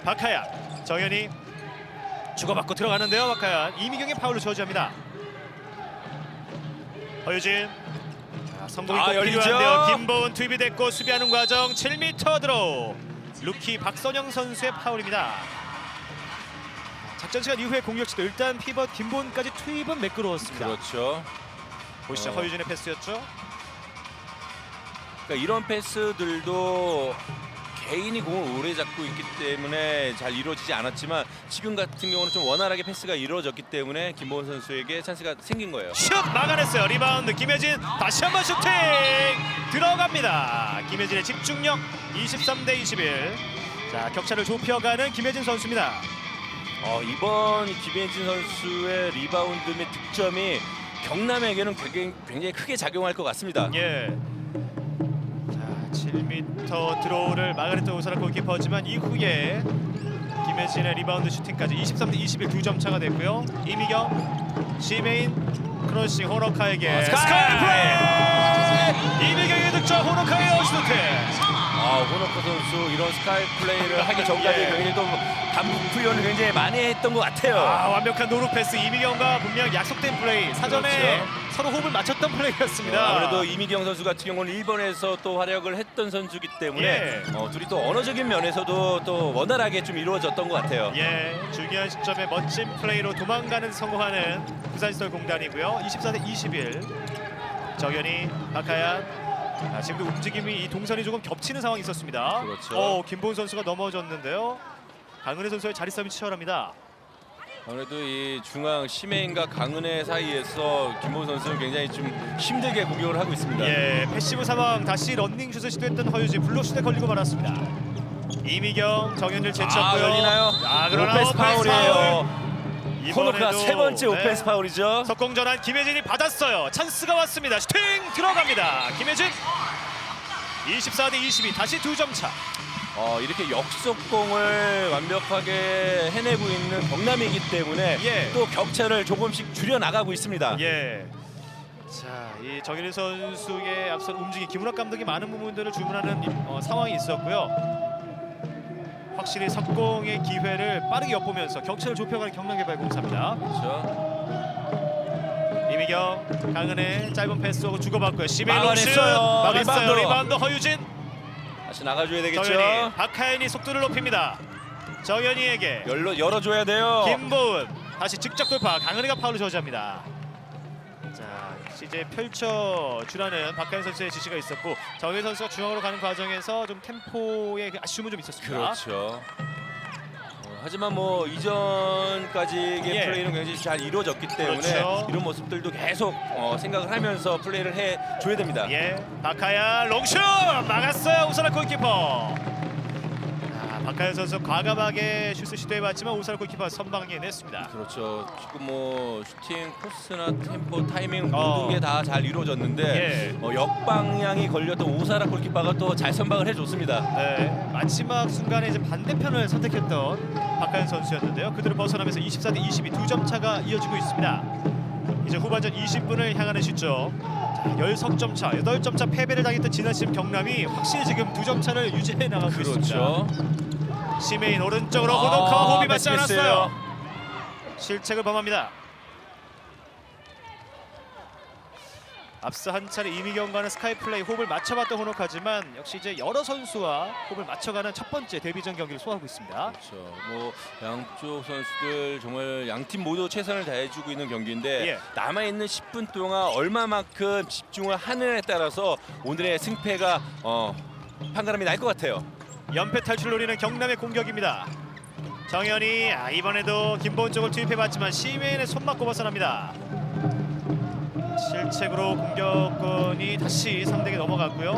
박하연, 정현희 주고받고 들어가는데요. 박하연, 이미경의 파울로 저지합니다. 허유진, 성공이 꼭 열리죠. 필요한데요. 김보은 투입이 됐고 수비하는 과정 7m 드로우. 루키 박선영 선수의 파울입니다. 작전 시간 이후의 공격 시도 일단 피벗 김보은까지 투입은 매끄러웠습니다. 그렇죠. 보시죠. 허유진의 패스였죠. 그러니까 이런 패스들도 개인이 공을 오래 잡고 있기 때문에 잘 이루어지지 않았지만 지금 같은 경우는 좀 원활하게 패스가 이루어졌기 때문에 김보은 선수에게 찬스가 생긴 거예요. 슛 막아냈어요. 리바운드 김혜진 다시 한번 슈팅 들어갑니다. 김혜진의 집중력 23대 21. 자, 격차를 좁혀가는 김혜진 선수입니다. 이번 김혜진 선수의 리바운드 및 득점이 경남에게는 굉장히 크게 작용할 것 같습니다. 예. 자, 7m 드로우를 막아냈던 오사라 골키퍼지만 이후에 김혜진의 리바운드 슈팅까지 23대 21 2점 차가 됐고요. 이미경, 시메인, 크로싱 호노카에게 스카이 플레이! 이미경의 득점, 호노카의 어시스트. 호노카 선수 이런 스카이 플레이를 하기 전까지 예. 굉장히 또 반복 훈련을 굉장히 많이 했던 것 같아요. 완벽한 노루 패스. 이미경과 분명 약속된 플레이. 사전에 그렇죠. 서로 호흡을 맞췄던 플레이였습니다. 아무래도 이미경 선수 같은 경우는 일본에서 또 활약을 했던 선수이기 때문에 예. 둘이 또 언어적인 면에서도 또 원활하게 좀 이루어졌던 것 같아요. 예, 중요한 시점에 멋진 플레이로 도망가는 성공하는 부산시설공단이고요. 24대 21. 정현이, 박하얀. 지금도 움직임이 이 동선이 조금 겹치는 상황이 있었습니다. 그렇죠. 김보은 선수가 넘어졌는데요. 강은혜 선수의 자리 싸움이 치열합니다. 아무래도 이 중앙 심해인과 강은혜 사이에서 김보은 선수는 굉장히 좀 힘들게 공격을 하고 있습니다. 예, 패시브 상황 다시 런닝슛을 시도했던 허유진 블록슛에 걸리고 말았습니다. 이미경, 정현일 제쳤고요. 열리나요? 그러나 오펜스 오펜스 파울이에요. 호노카 이번에도 세 번째 오펜스 파울이죠. 석공전환 김혜진이 받았어요. 찬스가 왔습니다. 슈팅 들어갑니다. 김혜진 24대 22 다시 2점 차. 이렇게 역속공을 완벽하게 해내고 있는 경남이기 때문에 예. 또 격차를 조금씩 줄여 나가고 있습니다. 예. 자, 이 정현일 선수의 앞선 움직임 김은학 감독이 많은 부분들을 주문하는 상황이 있었고요. 확실히 석공의 기회를 빠르게 엿보면서 격차를 좁혀가는 경남개발공사입니다. 그렇죠. 이미경, 강은혜 짧은 패스하고 주고받고요. 시메이 막아냈어요. 막았어요. 리바운드. 리바운드 허유진. 다시 나가줘야 되겠죠. 정현이, 박하연이 속도를 높입니다. 정현이에게 열어줘야 돼요. 김보은 다시 직접 돌파. 강은혜가 파울을 저지합니다. 자, 이제 펼쳐주라는 박하연 선수의 지시가 있었고 정현 선수가 중앙으로 가는 과정에서 좀 템포의 아쉬움은 좀 있었습니다. 그렇죠. 하지만 뭐 이전까지의 예. 플레이는 굉장히 잘 이루어졌기 때문에 그렇죠. 이런 모습들도 계속 생각을 하면서 플레이를 해줘야 됩니다. 예, 박하연 롱슛 막았어요. 우선할 골키퍼. 박하연 선수 과감하게 슛을 시도해봤지만 우선할 골키퍼 선방에 냈습니다. 그렇죠. 지금 뭐 슈팅 코스나 템포 타이밍 모든 게 다 잘 이루어졌는데 예. 역방향이 걸렸던 오사라 골키퍼가 또 잘 선방을 해줬습니다. 네, 마지막 순간에 이제 반대편을 선택했던 박하연 선수였는데요. 그대로 벗어나면서 24대 22 2점 차가 이어지고 있습니다. 이제 후반전 20분을 향하는 시점. 자, 10석점 차, 8점 차 패배를 당했던 지난 시즌 경남이 확실히 지금 2점 차를 유지해 나가고 있습니다. 그렇죠. 시메인 오른쪽으로 호노카와 호흡이 맞지 패스 않았어요. 실책을 범합니다. 앞서 한 차례 이미경과는 스카이플레이 호흡을 맞춰봤던 호노카지만 역시 이제 여러 선수와 호흡을 맞춰가는 첫 번째 데뷔전 경기를 소화하고 있습니다. 그렇죠. 뭐 양쪽 선수들 정말 양팀 모두 최선을 다해주고 있는 경기인데 예. 남아있는 10분 동안 얼마만큼 집중을 하느냐에 따라서 오늘의 승패가 판가름이 날 것 같아요. 연패 탈출 노리는 경남의 공격입니다. 정현이 이번에도 김보은 쪽을 투입해봤지만 시메인의 손맞고 벗어납니다. 실책으로 공격권이 다시 상대에게 넘어갔고요.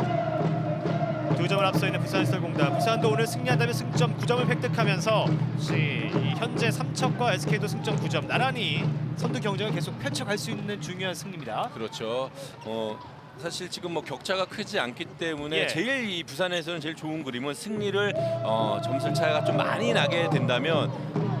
2점을 앞서 있는 부산시설공단. 부산도 오늘 승리한다면 승점 9점을 획득하면서 현재 삼척과 SK도 승점 9점 나란히 선두 경쟁을 계속 펼쳐갈 수 있는 중요한 승리입니다. 그렇죠. 사실 지금 뭐 격차가 크지 않기 때문에 예. 제일 이 부산에서는 제일 좋은 그림은 승리를 점수 차가 좀 많이 나게 된다면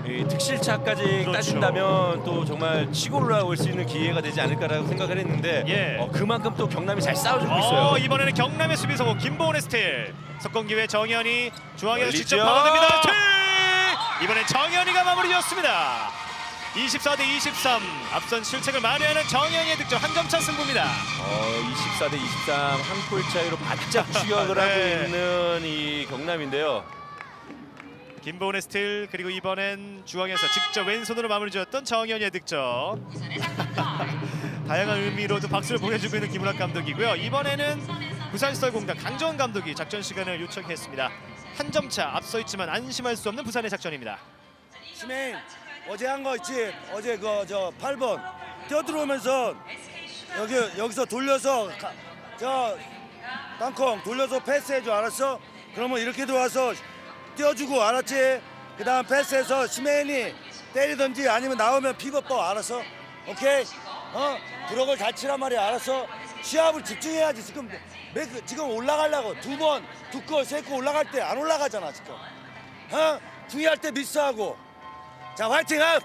이 득실차까지 그렇죠. 따진다면 또 정말 치고 올라올 수 있는 기회가 되지 않을까라고 생각을 했는데 예. 그만큼 또 경남이 잘 싸워주고 있어요. 이번에는 경남의 수비 성공 김보은의 스틸. 석공 기회 정현이 중앙에서 열리죠. 직접 파고듭니다. 스틸! 이번엔 정현이가 마무리였습니다. 24대 23 앞선 실책을 만회하는 정현이의 득점 한 점 차 승부입니다. 24대 23 한 골 차이로 바짝 추격을 네. 하고 있는 이 경남인데요. 김보은의 스틸 그리고 이번엔 중앙에서 직접 왼손으로 마무리 지었던 정현이의 득점. 다양한 의미로도 박수를 보내주고 있는 김은학 감독이고요. 이번에는 부산시설공단 강정원 감독이 작전 시간을 요청했습니다. 한 점 차 앞서 있지만 안심할 수 없는 부산의 작전입니다. 시메인 어제 한 거 있지? 어제 저 8번 뛰어들어오면서 여기서 돌려서 땅콩 돌려서 패스해줘. 알았어? 그러면 이렇게 들어와서 띄워주고 알았지? 그 다음 패스해서 시메인이 때리든지 아니면 나오면 피벗버. 알았어? 오케이? 브록을 잘 치란 말이야. 알았어? 시합을 집중해야지. 지금 올라가려고 2번, 2골, 3골 올라갈 때 안 올라가잖아 지금. 중요할 때 미스하고. 자, 화이팅 업!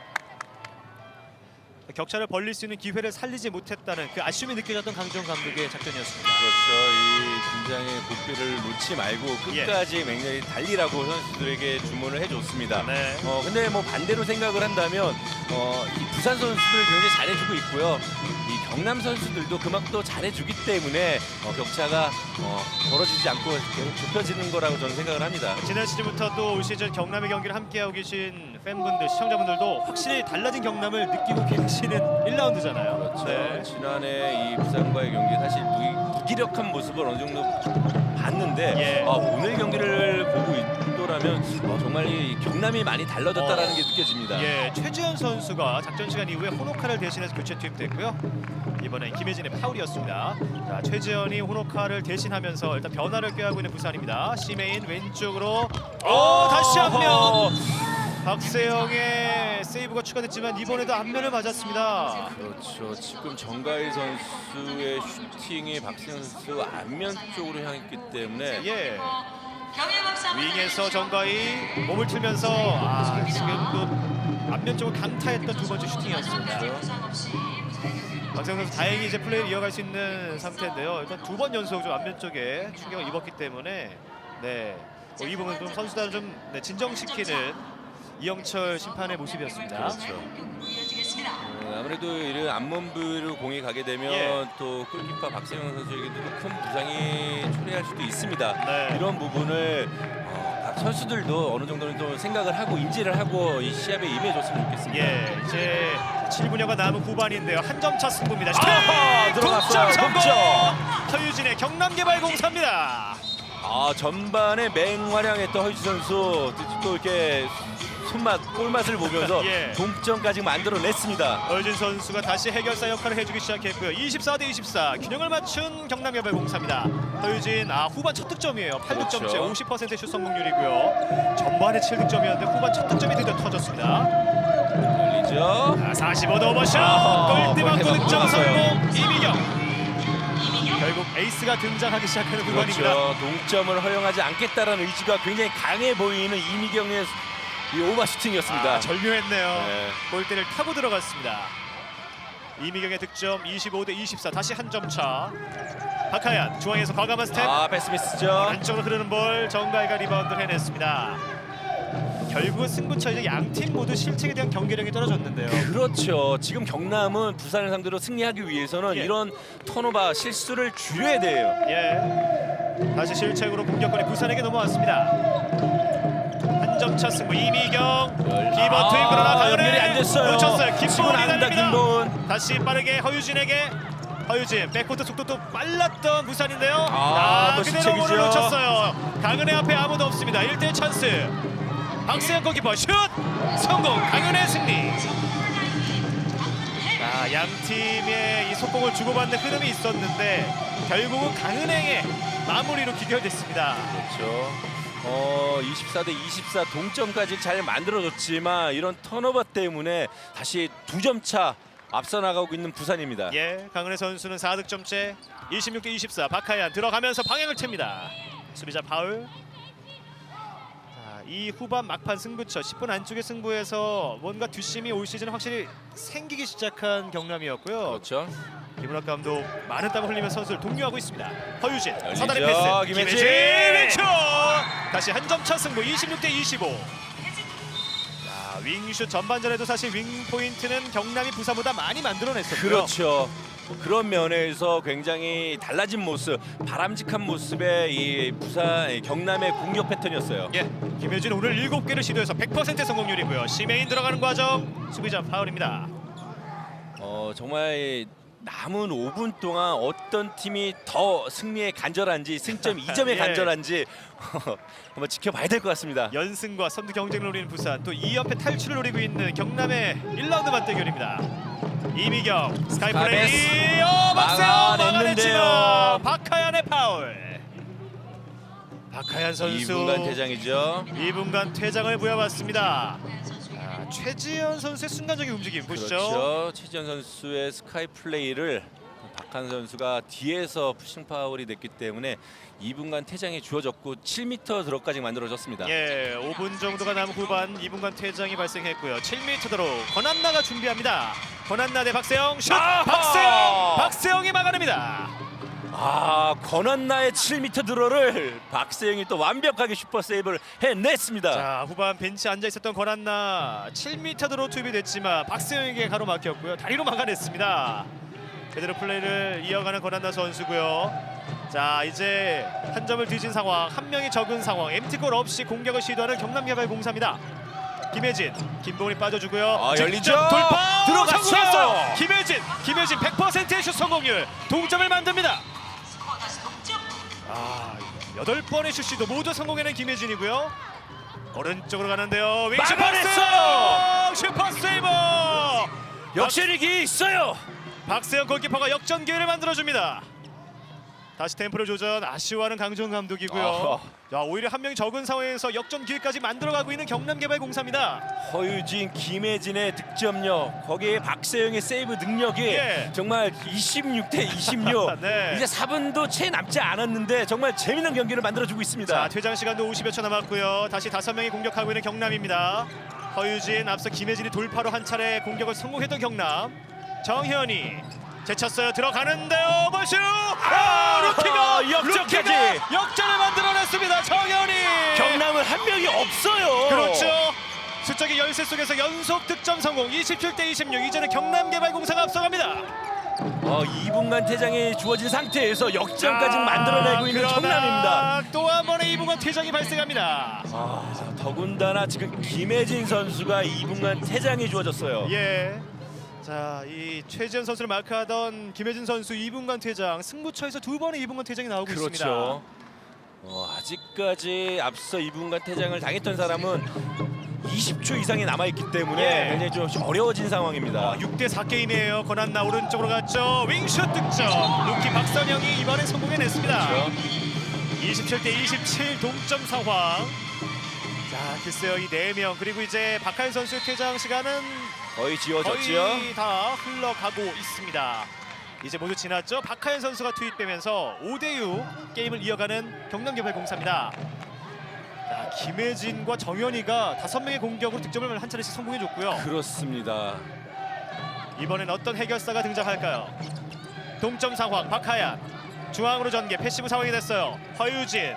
격차를 벌릴 수 있는 기회를 살리지 못했다는 그 아쉬움이 느껴졌던 강정원 감독의 작전이었습니다. 그렇죠. 이 긴장의 고삐를 놓지 말고 끝까지 맹렬히 달리라고 선수들에게 주문을 해줬습니다. 네. 근데 뭐 반대로 생각을 한다면 이 부산 선수들 굉장히 잘해주고 있고요. 이 경남 선수들도 그만큼 또 잘해주기 때문에 격차가 벌어지지 않고 계속 좁혀지는 거라고 저는 생각을 합니다. 지난 시즌부터 또 올 시즌 경남의 경기를 함께하고 계신 팬분들, 시청자분들도 확실히 달라진 경남을 느끼고 계시는 1라운드잖아요. 그렇죠. 네. 지난해 이 부산과의 경기 사실 무기력한 모습을 어느 정도 봤는데 예. 오늘 경기를 보고 있더라면 정말 이 경남이 많이 달라졌다라는 게 느껴집니다. 예, 최지현 선수가 작전 시간 이후에 호노카를 대신해서 교체 투입됐고요. 이번엔 김혜진의 파울이었습니다. 자, 최지현이 호노카를 대신하면서 일단 변화를 꾀하고 있는 부산입니다. 시메인 왼쪽으로 다시 한 명. 박세영의 세이브가 추가됐지만 이번에도 앞면을 맞았습니다. 그렇죠. 지금 정가희 선수의 슈팅이 박세영 선수 앞면 쪽으로 향했기 때문에 예. 윙에서 정가희 몸을 틀면서 지금도 앞면 쪽을 강타했던 두 번째 슈팅이었습니다. 박세영 선수 다행히 이제 플레이를 이어갈 수 있는 상태인데요. 일단 두 번 연속 좀 앞면 쪽에 충격을 입었기 때문에 이 부분 좀 선수단을 좀 진정시키는 이영철 심판의 모습이었습니다. 그렇죠. 아무래도 이런 앞몸부로 공이 가게 되면 예. 또 골키퍼 박세영 선수에게도 큰 부상이 초래할 수도 있습니다. 네. 이런 부분을 각 선수들도 어느 정도는 좀 생각을 하고 인지를 하고 이 시합에 임해줬으면 좋겠습니다. 예, 이제 7분여가 남은 후반인데요. 한 점 차 승부입니다. 들어갔어요. 동점 성공! 동점! 허유진의 경남개발공사입니다. 전반에 맹활약했던 허유진 선수 또 이렇게 골맛을 보면서 예. 동점까지 만들어냈습니다. 허유진 선수가 다시 해결사 역할을 해주기 시작했고요. 24대24 균형을 맞춘 경남개발공사입니다. 허유진 후반 첫 득점이에요. 8득점째 그렇죠. 50%의 슛 성공률이고요. 전반에 7득점이었는데 후반 첫 득점이 드디어 터졌습니다. 열리죠. 45도 오버샷! 골대 맞고 골대 득점 맞고 성공! 이미경! 결국 에이스가 등장하기 시작하는 후반입니다. 그렇죠. 동점을 허용하지 않겠다라는 의지가 굉장히 강해 보이는 이미경의 이 오버 슈팅이었습니다. 절묘했네요. 네. 골대를 타고 들어갔습니다. 이미경의 득점 25대24 다시 한 점 차. 박하얀 중앙에서 과감한 스텝. 패스미스죠. 안쪽으로 흐르는 볼 정가희가 리바운드를 해냈습니다. 결국 승부처 양 팀 모두 실책에 대한 경기력이 떨어졌는데요. 그렇죠. 지금 경남은 부산을 상대로 승리하기 위해서는 예. 이런 턴오버 실수를 줄여야 돼요. 예. 다시 실책으로 공격권이 부산에게 넘어왔습니다. 한 점 차 승부 이미경 기버 투입 그러나 강은혜 연결이 안 됐어요. 놓쳤어요. 지금 김보은이 안다 달립니다. 김보은. 다시 빠르게 허유진에게 허유진 백코트 속도도 빨랐던 부산인데요. 또 그대로 실책이죠. 볼을 놓쳤어요. 강은혜 앞에 아무도 없습니다. 1대1 찬스. 박세영 골키퍼 슛 성공. 강은혜 승리. 양 팀의 이 속공을 주고받는 흐름이 있었는데 결국은 강은혜의 마무리로 귀결됐습니다. 그렇죠. 24대24 동점까지 잘 만들어줬지만 이런 턴오버 때문에 다시 2점 차 앞서 나가고 있는 부산입니다. 예, 강은혜 선수는 4득점째 26대24 박하얀 들어가면서 방향을 챕니다. 수비자 파울. 이 후반 막판 승부처 10분 안쪽의 승부에서 뭔가 뒷심이 올 시즌 확실히 생기기 시작한 경남이었고요. 그렇죠. 김은학 감독 많은 땀을 흘리면서 선수를 독려하고 있습니다. 허유진 열리죠. 사다리 패스 김혜진! 왼쪽 다시 한 점 차 승부 26대25. 윙슛 전반전에도 사실 윙 포인트는 경남이 부산보다 많이 만들어냈었고요. 그렇죠. 그런 면에서 굉장히 달라진 모습, 바람직한 모습의 이 부산 경남의 공격 패턴이었어요. 예, 김효진 오늘 7개를 시도해서 100% 성공률이고요. 시메인 들어가는 과정 수비자 파울입니다. 정말 남은 5분 동안 어떤 팀이 더 승리에 간절한지 승점 2점에 예. 간절한지 한번 지켜봐야 될 것 같습니다. 연승과 선두 경쟁을 노리는 부산, 또 2연패 탈출을 노리고 있는 경남의 1라운드 맞대결입니다. 이미경 스카이플레이 박세영 막아냈는데요. 막아냈지만 박하얀의 파울. 박하얀 선수 2분간 퇴장이죠. 2분간 퇴장을 부여받습니다. 최지현 선수의 순간적인 움직임 보시죠. 그렇죠. 최지현 선수의 스카이 플레이를 박한 선수가 뒤에서 푸싱 파울이 됐기 때문에 2분간 퇴장이 주어졌고 7m 드롭까지 만들어졌습니다. 예, 5분 정도가 남은 후반 2분간 퇴장이 발생했고요. 7m 드롭 권한나가 준비합니다. 권한나 대 박세영 슛! 박세영이 막아냅니다. 권한나의 7m 드로를 박세영이 또 완벽하게 슈퍼 세이브를 해냈습니다. 자, 후반 벤치 앉아 있었던 권한나 7m 드롭 투입이 됐지만 박세영에게 가로막혔고요. 다리로 막아냈습니다. 그대로 플레이를 이어가는 권한나 선수고요. 자, 이제 한 점을 뒤진 상황, 한 명이 적은 상황. MT골 없이 공격을 시도하는 경남개발공사입니다. 김혜진, 김보은이 빠져주고요. 열리죠? 직접 돌파 들어갔어요. 성공했어요. 김혜진 100%의 슛 성공률, 동점을 만듭니다. 스코어 다시 동점. 8번의 슛 시도 모두 성공해낸 김혜진이고요. 오른쪽으로 가는데요. 윙슛 막아냈어요. 패스! 슈퍼 세이버! 역시력이 있어요. 박세영 골키퍼가 역전 기회를 만들어줍니다. 다시 템포를 조절, 아쉬워하는 강정 감독이고요. 아하. 자, 오히려 한 명이 적은 상황에서 역전 기회까지 만들어가고 있는 경남개발공사입니다. 허유진, 김혜진의 득점력, 거기에 박세영의 세이브 능력이 예. 정말 26대 26. 네. 이제 4분도 채 남지 않았는데 정말 재밌는 경기를 만들어주고 있습니다. 자, 퇴장 시간도 50여 초 남았고요. 다시 5명이 공격하고 있는 경남입니다. 허유진, 앞서 김혜진이 돌파로 한 차례 공격을 성공했던 경남. 정현이 제쳤어요. 들어가는데요. 버슛! 루키가 역전까지! 역전을 만들어냈습니다. 정현이. 경남은 한 명이 없어요. 그렇죠. 수적의 열세 속에서 연속 득점 성공. 27대 26. 이제는 경남개발공사가 앞서갑니다. 2분간 퇴장이 주어진 상태에서 역전까지 만들어내고 있는 경남입니다. 또 한 번의 2분간 퇴장이 발생합니다. 더군다나 지금 김혜진 선수가 2분간 퇴장이 주어졌어요. 예. 자, 이 최지현 선수를 마크하던 김혜진 선수 2분간 퇴장, 승부처에서 2번의 2분간 퇴장이 나오고 있습니다. 그렇죠. 아직까지 앞서 2분간 퇴장을 당했던 사람은 20초 이상이 남아있기 때문에 예. 굉장히 좀 어려워진 상황입니다. 6대 4 게임이에요. 권한나 오른쪽으로 갔죠. 윙슛 득점. 루키 박선영이 이번에 성공해냈습니다. 그렇죠. 27대 27 동점 상황. 자, 글쎄요, 이 4명 그리고 이제 박하연 선수의 퇴장 시간은 거의 지워졌죠. 거의 다 흘러가고 있습니다. 이제 모두 지났죠. 박하연 선수가 투입되면서 5대6 게임을 이어가는 경남개발공사입니다. 자, 김혜진과 정현이가 5명의 공격으로 득점을 한 차례씩 성공해줬고요. 그렇습니다. 이번엔 어떤 해결사가 등장할까요? 동점 상황, 박하연 중앙으로 전개, 패시브 상황이 됐어요. 허유진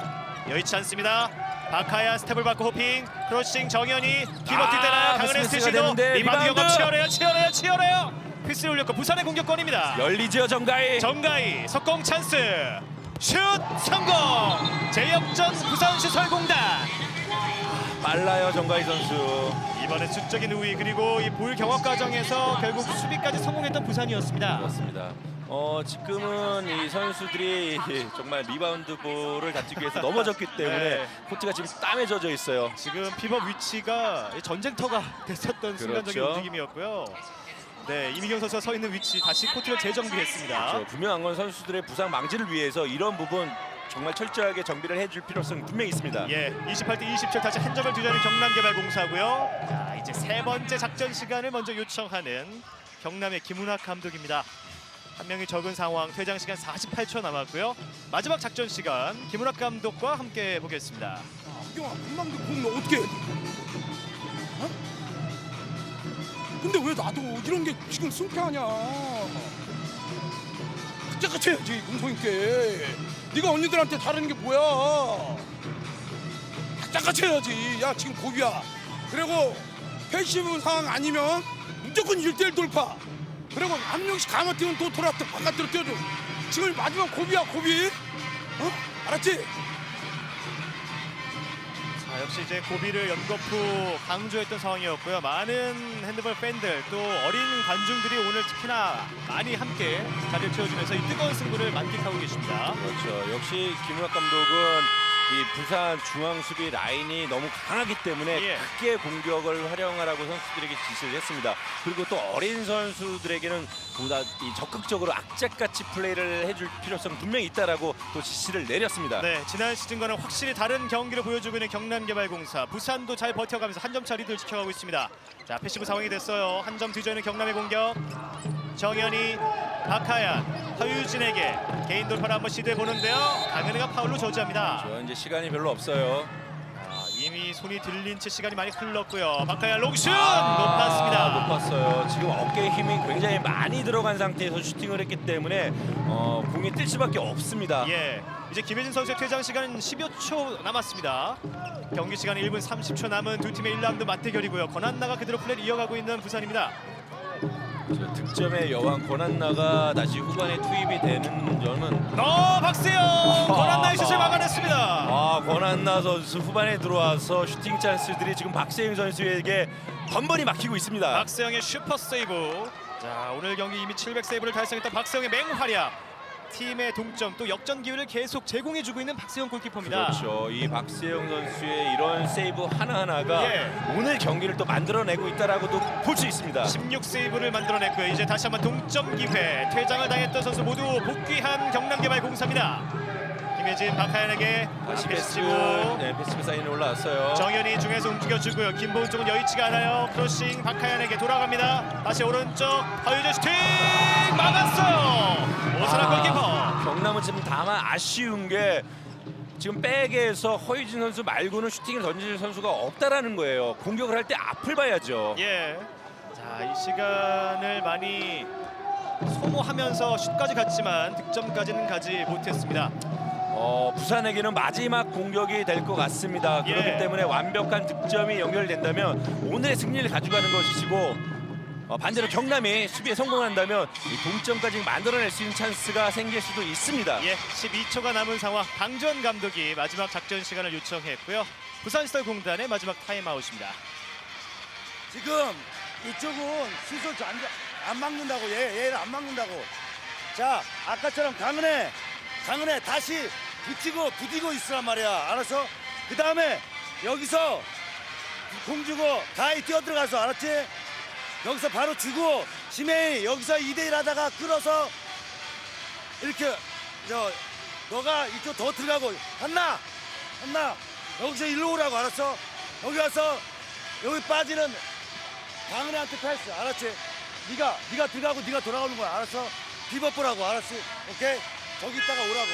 여의치 않습니다. 박하연 스텝을 받고 호핑, 크로싱, 정현이 뒤로 뛰다나요. 강은혜 패스가 스티시도 되는데 리바운드 리바운드. 영업 치열해요. 피스를 올렸고 부산의 공격권입니다. 열리죠, 정가희. 정가희 석공 찬스, 슛 성공. 재역전 부산시 설공단. 빨라요, 정가희 선수. 이번엔 수적인 우위 그리고 이 볼 경합 과정에서 결국 수비까지 성공했던 부산이었습니다. 그렇습니다. 지금은 이 선수들이 정말 리바운드 볼을 다투기 위해서 넘어졌기 때문에 네. 코트가 지금 땀에 젖어 있어요. 지금 픽업 위치가 전쟁터가 됐었던 순간적인 그렇죠. 움직임이었고요. 네, 이미경 선수가 서 있는 위치 다시 코트를 재정비했습니다. 그렇죠. 분명 안건 선수들의 부상 방지를 위해서 이런 부분 정말 철저하게 정비를 해줄 필요성이 분명히 있습니다. 예, 28대 27 다시 한 점을 뒤져는 경남개발공사고요. 자, 이제 3번째 작전 시간을 먼저 요청하는 경남의 김은학 감독입니다. 한 명이 적은 상황, 퇴장 시간 48초 남았고요. 마지막 작전 시간 김은학 감독과 함께 보겠습니다. 경아 금방도 보면 어떻게 해? 어? 근데 왜 나도 이런 게 지금 승패하냐? 같이 해야지 문성인께. 네가 언니들한테 다르는 게 뭐야? 같이 해야지. 야 지금 고비야. 그리고 패시브 상황 아니면 무조건 1대1 돌파. 그리고 한 명씩 감아뛰면 또 돌아서 바깥으로 뛰어줘. 지금 마지막 고비야 고비. 알았지? 자, 역시 이제 고비를 연거푸 강조했던 상황이었고요. 많은 핸드볼 팬들 또 어린 관중들이 오늘 특히나 많이 함께 자리를 채워주면서 이 뜨거운 승부를 만끽하고 계십니다. 그렇죠. 역시 김우학 감독은 이 부산 중앙 수비 라인이 너무 강하기 때문에 예. 크게 공격을 활용하라고 선수들에게 지시를 했습니다. 그리고 또 어린 선수들에게는 보다 이 적극적으로 악착같이 플레이를 해줄 필요성 분명히 있다라고 또 지시를 내렸습니다. 네, 지난 시즌과는 확실히 다른 경기를 보여주고 있는 경남개발공사. 부산도 잘 버텨가면서 한 점 차 리드를 지켜가고 있습니다. 자, 패시브 상황이 됐어요. 한 점 뒤져 있는 경남의 공격. 정현이, 박하연, 허유진에게 개인 돌파를 한번 시도해 보는데요. 강은혜가 파울로 저지합니다. 그렇죠. 이제 시간이 별로 없어요. 이미 손이 들린 채 시간이 많이 흘렀고요. 박하연 롱슛 높았습니다. 높았어요. 지금 어깨에 힘이 굉장히 많이 들어간 상태에서 슈팅을 했기 때문에 공이 뜰 수밖에 없습니다. 예, 이제 김혜진 선수의 퇴장 시간은 10여 초 남았습니다. 경기 시간 1분 30초 남은 두 팀의 1라운드 맞대결이고요. 권한나가 그대로 플레이를 이어가고 있는 부산입니다. 저 득점의 여왕 권한나가 다시 후반에 투입이 되는 점은 박세영 권한나의 슛을 막아냈습니다. 아, 권한나 선수 후반에 들어와서 슈팅 찬스들이 지금 박세영 선수에게 번번이 막히고 있습니다. 박세영의 슈퍼 세이브. 자, 오늘 경기 이미 700 세이브를 달성했던 박세영의 맹활약. 팀의 동점 또 역전 기회를 계속 제공해주고 있는 박세영 골키퍼입니다. 그렇죠. 이 박세영 선수의 이런 세이브 하나하나가 예. 오늘 경기를 또 만들어내고 있다라고도 볼 수 있습니다. 16 세이브를 만들어냈고요. 이제 다시 한번 동점 기회. 퇴장을 당했던 선수 모두 복귀한 경남개발공사입니다. 김혜진 박하연에게 다시 패스 패스, 치고 패스 사인이 올라왔어요. 정현이 중에서 움직여주고요. 김보은 쪽은 여의치가 않아요. 크로싱 박하연에게 돌아갑니다. 다시 오른쪽 허유재 슈팅 막았어요. 오선한 골키퍼. 경남은 지금 다만 아쉬운 게 지금 백에서 허유진 선수 말고는 슈팅을 던질 선수가 없다라는 거예요. 공격을 할 때 앞을 봐야죠. 예. 자, 이 시간을 많이 소모하면서 슛까지 갔지만 득점까지는 가지 못했습니다. 부산에게는 마지막 공격이 될 것 같습니다. 예. 그렇기 때문에 완벽한 득점이 연결된다면 오늘의 승리를 가져가는 것이고 반대로 경남이 수비에 성공한다면 이 동점까지 만들어낼 수 있는 찬스가 생길 수도 있습니다. 예, 12초가 남은 상황. 방전 감독이 마지막 작전 시간을 요청했고요. 부산시설공단의 마지막 타임아웃입니다. 지금 이쪽은 시설 안 막는다고. 얘를 안 막는다고. 자, 아까처럼 강은혜 다시 부디고 있으란 말이야. 알았어? 그 다음에 여기서 공 주고 가히 뛰어들어가서, 알았지? 여기서 바로 주고 지메이 여기서 2대1 하다가 끌어서 이렇게 너가 이쪽 더 들어가고 한나 여기서 일로 오라고. 알았어? 여기 와서 여기 빠지는 강은혜한테 패스. 알았지? 네가 들어가고 네가 돌아오는 거야. 알았어? 비버보라고. 알았지? 오케이? 저기 있다가 오라고.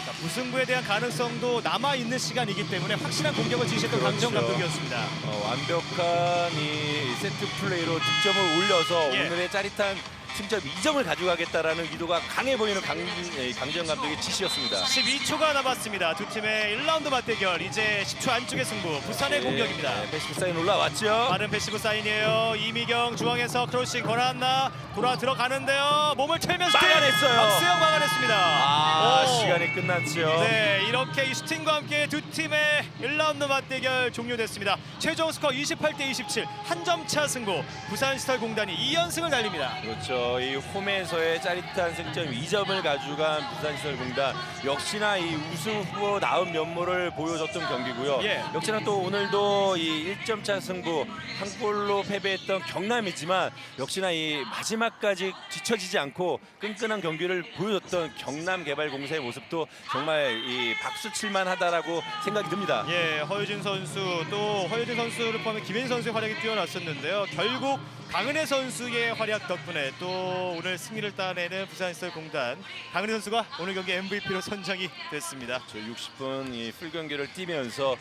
자, 무승부에 대한 가능성도 남아있는 시간이기 때문에 확실한 공격을 지시했던 그렇죠. 강정 감독이었습니다. 완벽한 이 세트 플레이로 득점을 올려서 예. 오늘의 짜릿한 승점 2점을 가져가겠다라는 의도가 강해 보이는 강지영 감독의 지시였습니다. 12초가 남았습니다. 두 팀의 1라운드 맞대결. 이제 10초 안쪽의 승부. 부산의 공격입니다. 패시브 사인 올라왔죠. 빠른 패시브 사인이에요. 이미경 중앙에서 크로싱 권한나 돌아 들어가는데요. 몸을 틀면서 막아냈어요. 박세영 막아냈습니다. 오. 시간이 끝났죠. 네, 이렇게 이 슈팅과 함께 두 팀의 1라운드 맞대결 종료됐습니다. 최종 스코어 28대 27, 한 점 차 승부. 부산시설공단이 2연승을 달립니다. 그렇죠. 이 홈에서의 짜릿한 승점 2점을 가져간 부산시설공단, 역시나 이 우승 후보 나은 면모를 보여줬던 경기고요. 예. 역시나 또 오늘도 이 1점차 승부, 한 골로 패배했던 경남이지만 역시나 이 마지막까지 뒤처지지 않고 끈끈한 경기를 보여줬던 경남개발공사의 모습도 정말 이 박수 칠만하다라고 생각이 듭니다. 예, 허유진 선수 또 허유진 선수를 포함해 김혜진 선수의 활약이 뛰어났었는데요. 결국 강은혜 선수의 활약 덕분에 또 오늘 승리를 따내는 부산시설공단, 강은혜 선수가 오늘 경기 MVP로 선정이 됐습니다. 저 60분 이 풀 경기를 뛰면서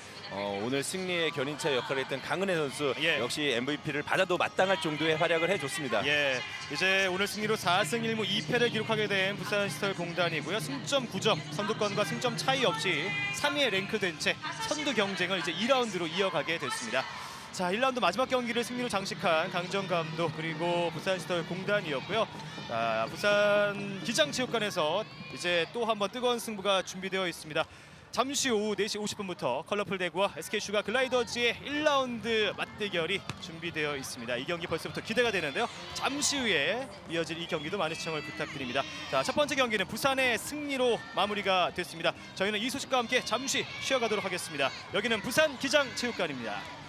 오늘 승리의 견인차 역할을 했던 강은혜 선수, 예. 역시 MVP를 받아도 마땅할 정도의 활약을 해줬습니다. 예, 이제 오늘 승리로 4승 1무 2패를 기록하게 된 부산시설공단이고요. 승점 9점, 선두권과 승점 차이 없이 3위에 랭크된 채 선두 경쟁을 이제 2라운드로 이어가게 됐습니다. 자, 1라운드 마지막 경기를 승리로 장식한 강정 감독 그리고 부산시설공단이었고요. 자, 부산 기장체육관에서 이제 또 한 번 뜨거운 승부가 준비되어 있습니다. 잠시 후 4시 50분부터 컬러풀 대구와 SK슈가 글라이더즈의 1라운드 맞대결이 준비되어 있습니다. 이 경기 벌써부터 기대가 되는데요. 잠시 후에 이어질 이 경기도 많은 시청을 부탁드립니다. 자, 첫 번째 경기는 부산의 승리로 마무리가 됐습니다. 저희는 이 소식과 함께 잠시 쉬어가도록 하겠습니다. 여기는 부산 기장체육관입니다.